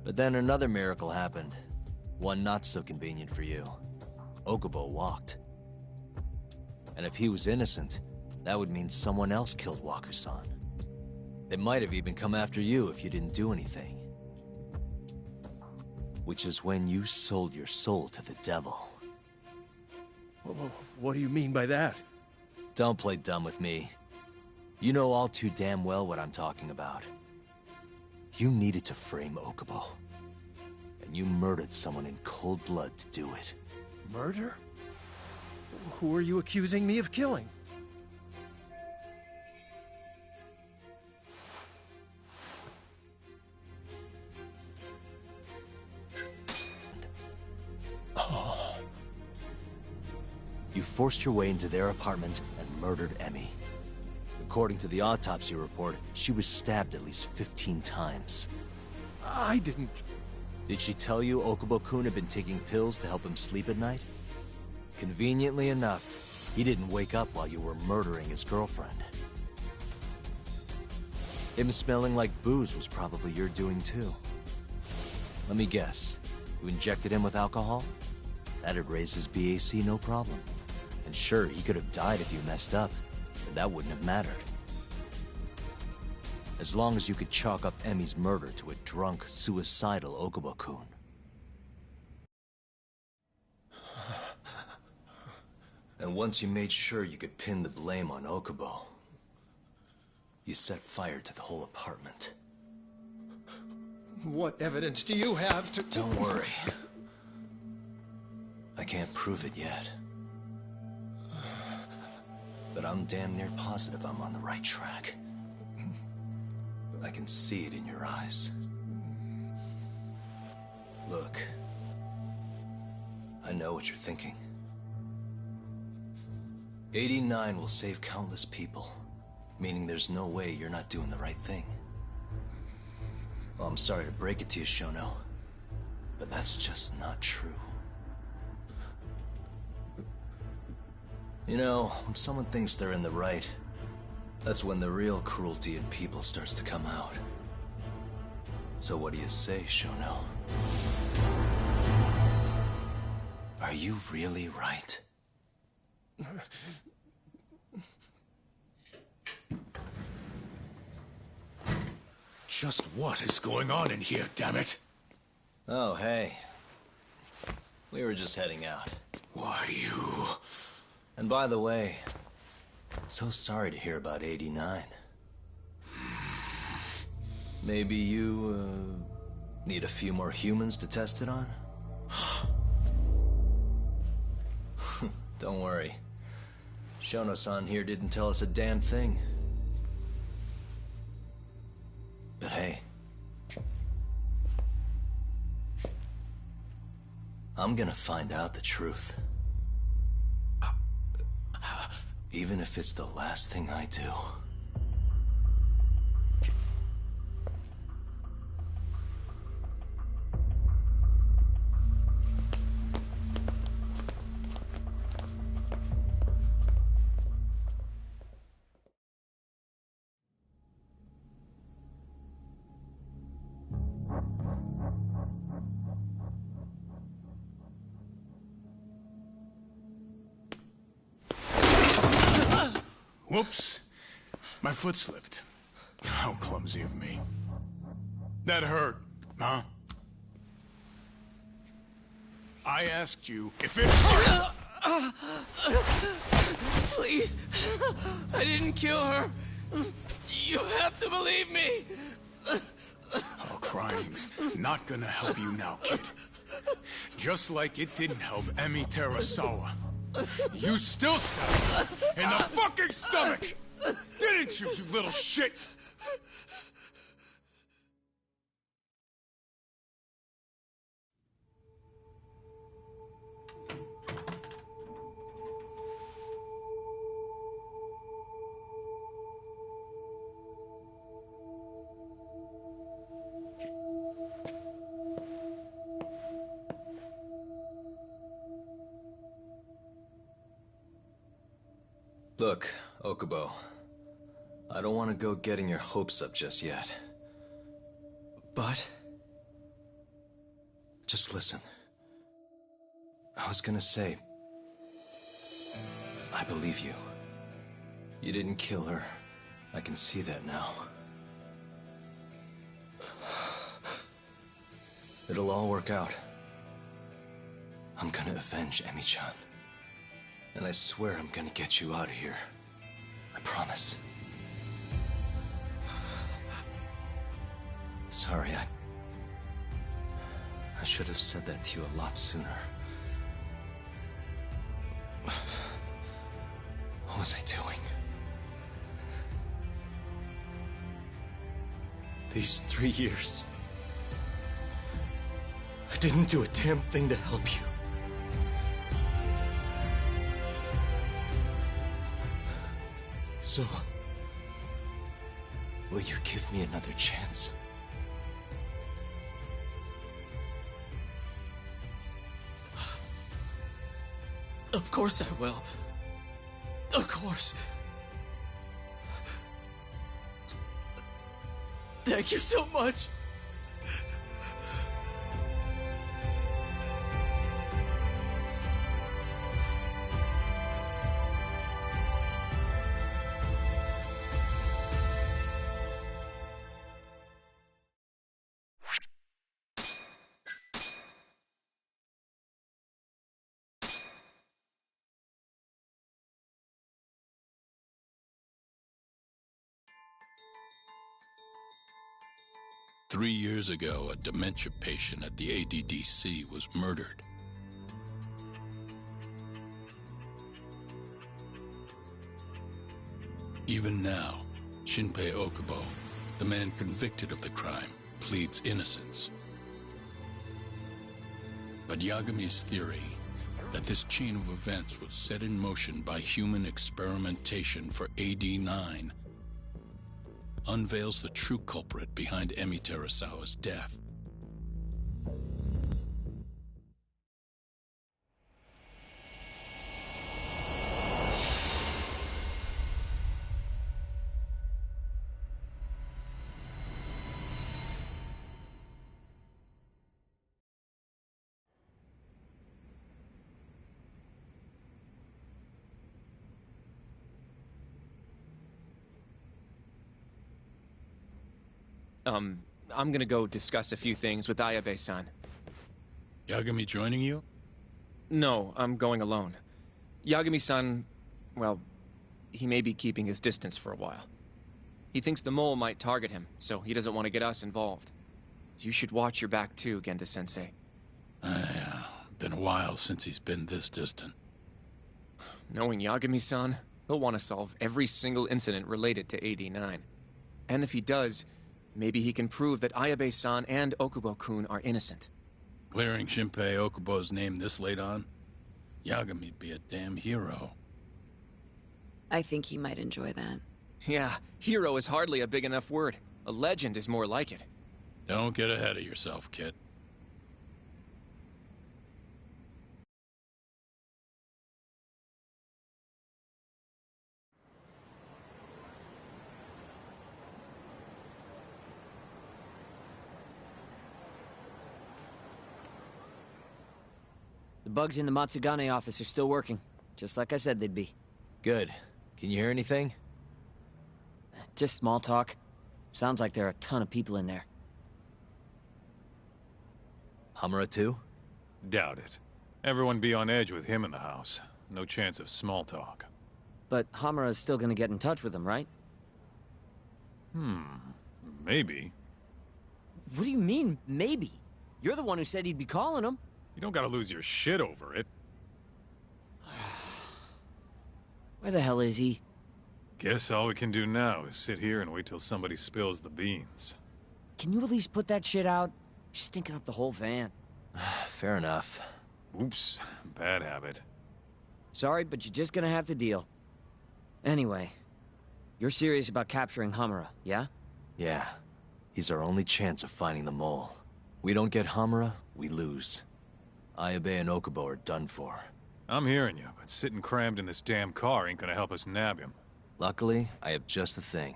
But then another miracle happened. One not so convenient for you. Okubo walked. And if he was innocent, that would mean someone else killed Wakusan. They might have even come after you if you didn't do anything. Which is when you sold your soul to the devil. What do you mean by that? Don't play dumb with me. You know all too damn well what I'm talking about. You needed to frame Okubo. And you murdered someone in cold blood to do it. Murder? Who are you accusing me of killing? You forced your way into their apartment and murdered Emmy. According to the autopsy report, she was stabbed at least 15 times. I didn't... Did she tell you Okubo-kun had been taking pills to help him sleep at night? Conveniently enough, he didn't wake up while you were murdering his girlfriend. Him smelling like booze was probably your doing too. Let me guess, you injected him with alcohol? That'd raise his BAC no problem. And sure, he could have died if you messed up, but that wouldn't have mattered. As long as you could chalk up Emmy's murder to a drunk, suicidal Okubo-kun. And once you made sure you could pin the blame on Okubo, you set fire to the whole apartment. What evidence do you have to... Don't worry. I can't prove it yet. But I'm damn near positive I'm on the right track. I can see it in your eyes. Look, I know what you're thinking. 89 will save countless people, meaning there's no way you're not doing the right thing. Well, I'm sorry to break it to you, Shono, but that's just not true. You know, when someone thinks they're in the right, that's when the real cruelty in people starts to come out. So what do you say, Shono? Are you really right? Just what is going on in here, damn it? Oh, hey. We were just heading out. Why, you... And by the way, so sorry to hear about 89. Maybe you, need a few more humans to test it on? Don't worry. Shono-san here didn't tell us a damn thing. But hey, I'm gonna find out the truth. Even if it's the last thing I do. Whoops. My foot slipped. How clumsy of me. That hurt, huh? I asked you if it hurt. Please. I didn't kill her. You have to believe me. Oh, crying's not gonna help you now, kid. Just like it didn't help Emi Terasawa. You still stabbed her in the fucking stomach! Didn't you, you little shit? Look, Okubo. I don't want to go getting your hopes up just yet. But? Just listen. I was gonna say... I believe you. You didn't kill her. I can see that now. It'll all work out. I'm gonna avenge Emi-chan. And I swear I'm gonna get you out of here. I promise. Sorry, I should have said that to you a lot sooner. What was I doing? These 3 years, I didn't do a damn thing to help you. So, will you give me another chance? Of course I will. Of course. Thank you so much. Three years ago, a dementia patient at the ADDC was murdered. Even now, Shinpei Okubo, the man convicted of the crime, pleads innocence. But Yagami's theory that this chain of events was set in motion by human experimentation for AD-9 unveils the true culprit behind Emi Terasawa's death. I'm gonna go discuss a few things with Ayabe-san. Yagami joining you? No, I'm going alone. Yagami-san, well, he may be keeping his distance for a while. He thinks the mole might target him, so he doesn't want to get us involved. You should watch your back too, Genda-sensei. Yeah, been a while since he's been this distant. Knowing Yagami-san, he'll want to solve every single incident related to AD-9. And if he does, maybe he can prove that Ayabe-san and Okubo-kun are innocent. Clearing Shinpei Okubo's name this late on? Yagami'd be a damn hero. I think he might enjoy that. Yeah, hero is hardly a big enough word. A legend is more like it. Don't get ahead of yourself, kid. The bugs in the Matsugane office are still working, just like I said they'd be. Good. Can you hear anything? just small talk. Sounds like there are a ton of people in there. Hamura too? Doubt it. Everyone be on edge with him in the house. No chance of small talk. But Hamura's still gonna get in touch with him, right? Maybe. What do you mean, maybe? You're the one who said he'd be calling him. You don't gotta lose your shit over it. Where the hell is he? Guess all we can do now is sit here and wait till somebody spills the beans. Can you at least put that shit out? You're stinking up the whole van. Fair enough. Oops, bad habit. Sorry, but you're just gonna have to deal. Anyway, you're serious about capturing Hamura, yeah? Yeah. He's our only chance of finding the mole. We don't get Hamura, we lose. Ayabe and Okubo are done for. I'm hearing you, but sitting crammed in this damn car ain't gonna help us nab him. Luckily, I have just the thing.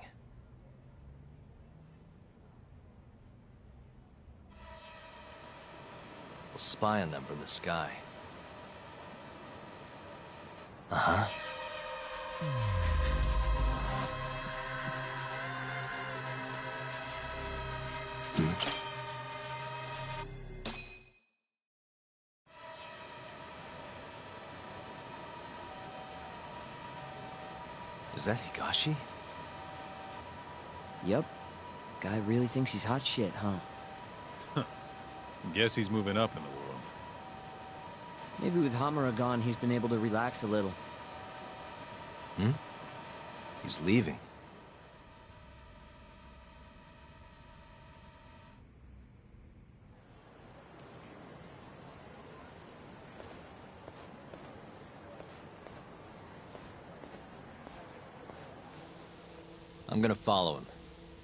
We'll spy on them from the sky. Uh-huh. Is that Higashi? Yep. Guy really thinks he's hot shit, huh? Guess he's moving up in the world. Maybe with Hamura gone, he's been able to relax a little. He's leaving. I'm gonna follow him.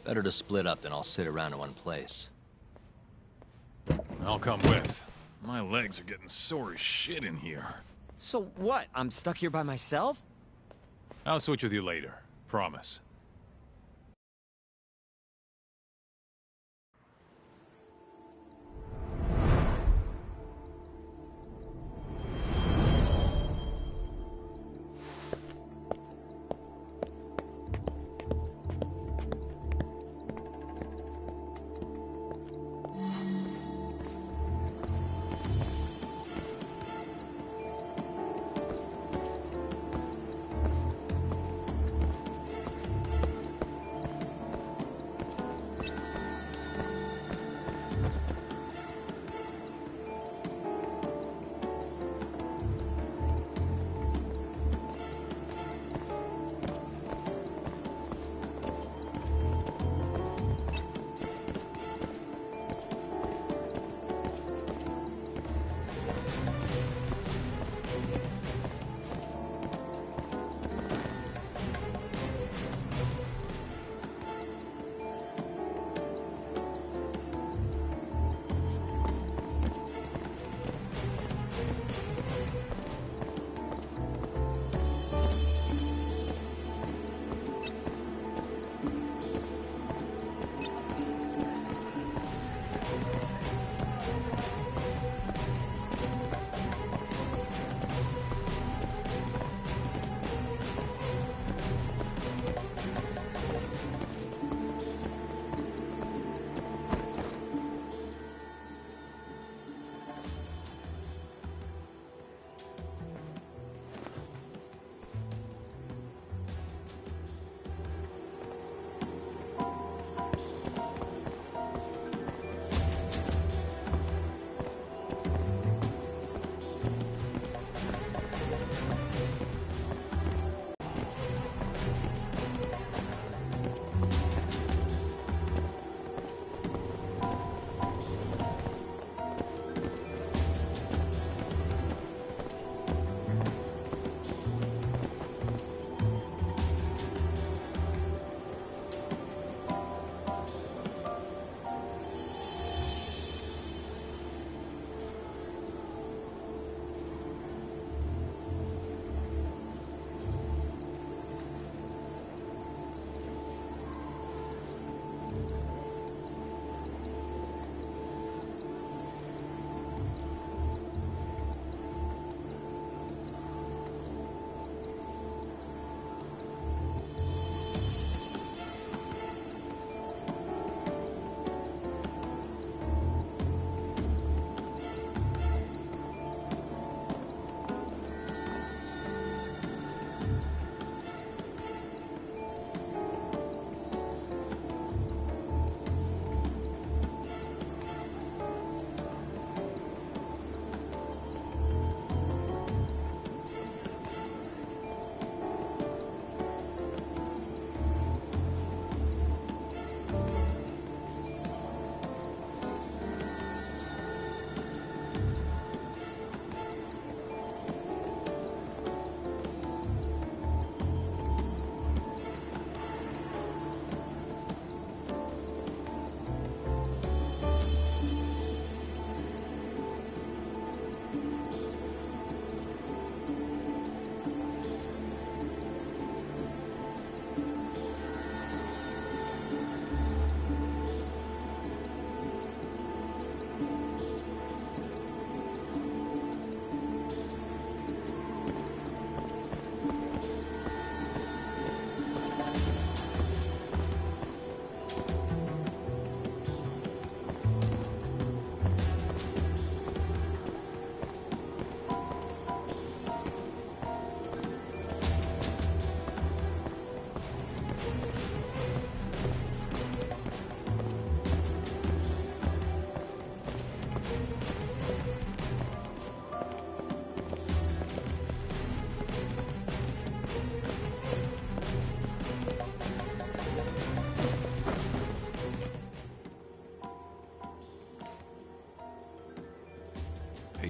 Better to split up than I'll sit around in one place. I'll come with. My legs are getting sore as shit in here. So what? I'm stuck here by myself? I'll switch with you later. Promise.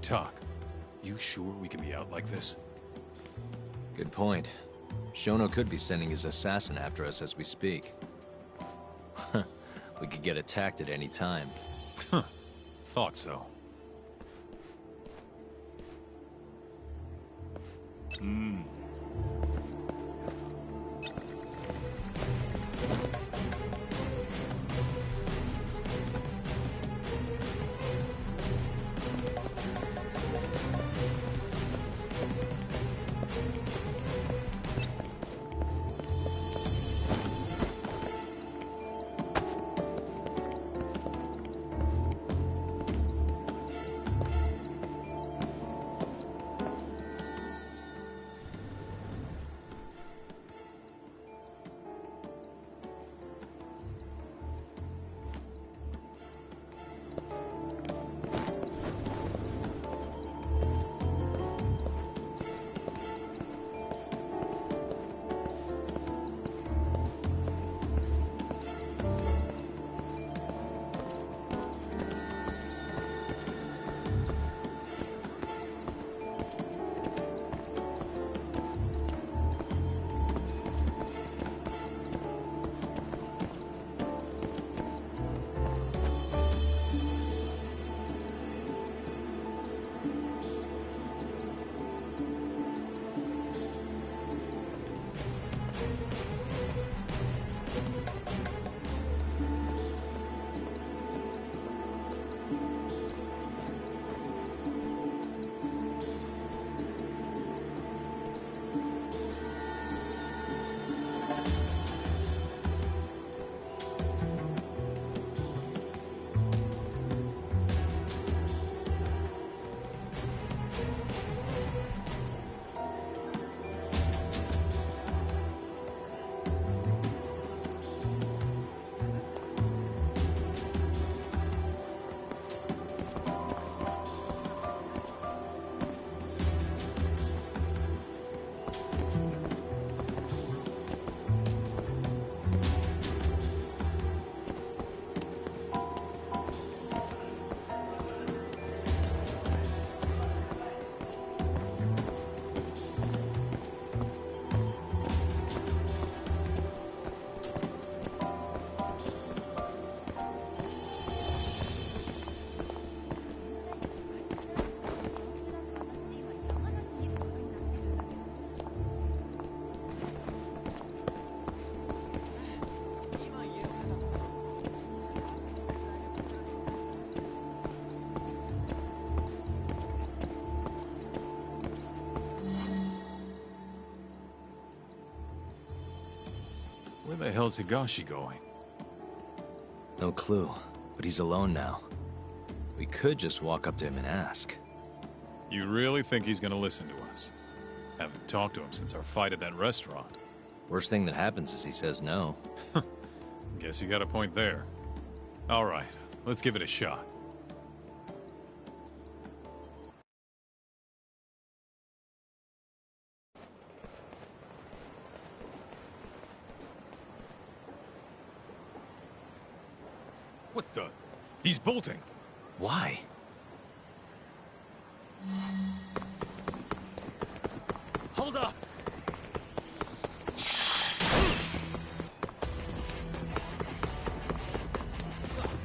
talk. You sure we can be out like this? Good point. Shono could be sending his assassin after us as we speak. We could get attacked at any time. Huh. Thought so. Where the hell's Higashi going? No clue, but he's alone now. We could just walk up to him and ask. You really think he's gonna listen to us? Haven't talked to him since our fight at that restaurant. Worst thing that happens is he says no. Guess you got a point there. All right, let's give it a shot. What the? He's bolting. Why? Hold up!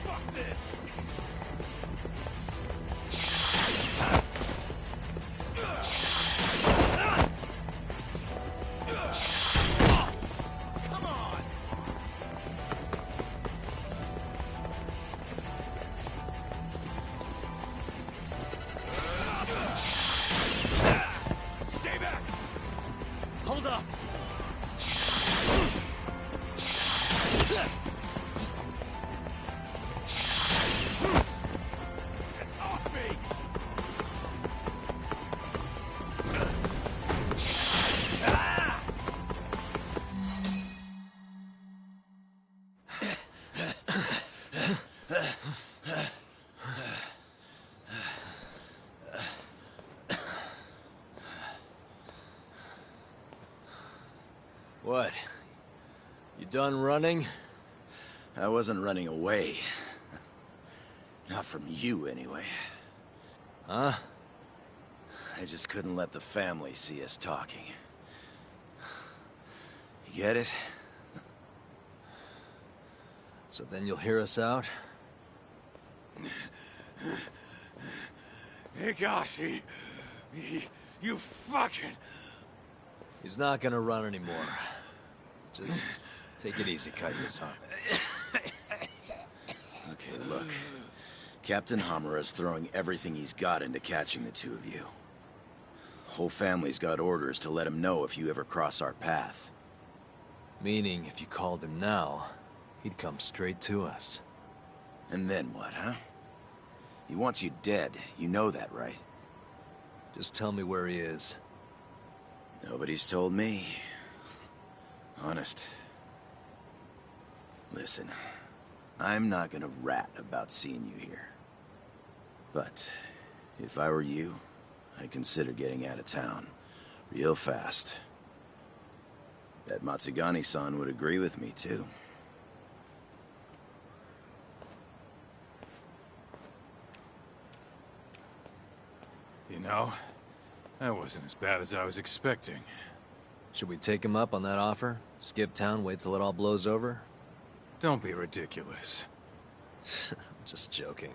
Fuck this! Come on! Stay back! Hold up! Off me! What? You done running? I wasn't running away. Not from you, anyway. Huh? I just couldn't let the family see us talking. You get it? So then you'll hear us out? Higashi, you fucking... He's not gonna run anymore. Just take it easy, Kaito-san. Okay, look. Captain Hamura's throwing everything he's got into catching the two of you. Whole family's got orders to let him know if you ever cross our path. Meaning, if you called him now, he'd come straight to us. And then what, huh? He wants you dead. You know that, right? Just tell me where he is. Nobody's told me. Honest. Listen, I'm not gonna rat about seeing you here. But if I were you, I'd consider getting out of town. Real fast. Bet Matsugani-san would agree with me, too. You know, that wasn't as bad as I was expecting. Should we take him up on that offer? Skip town, wait till it all blows over? Don't be ridiculous. Just joking.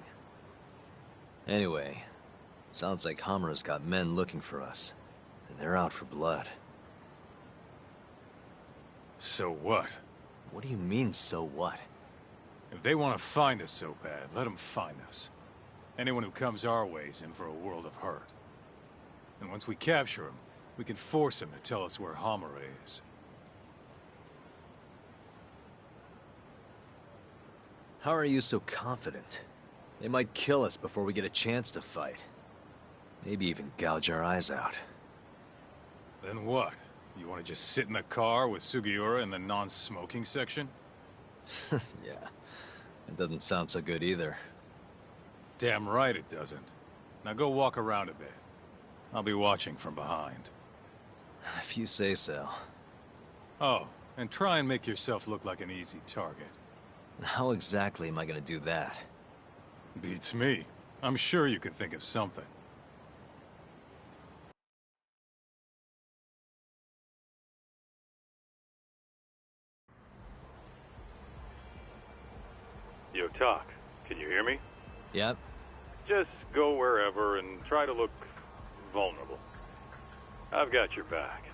Anyway, sounds like Hamura's got men looking for us. And they're out for blood. So what? What do you mean, so what? If they want to find us so bad, let them find us. Anyone who comes our way's in for a world of hurt. And once we capture him, we can force him to tell us where Hamura is. How are you so confident? They might kill us before we get a chance to fight. Maybe even gouge our eyes out. Then what? You want to just sit in the car with Sugiura in the non-smoking section? Yeah, it doesn't sound so good either. Damn right it doesn't. Now go walk around a bit. I'll be watching from behind. If you say so. Oh, and try and make yourself look like an easy target. How exactly am I gonna do that? Beats me. I'm sure you can think of something. Yo, Talk. Can you hear me? Yep. Just go wherever and try to look vulnerable. I've got your back.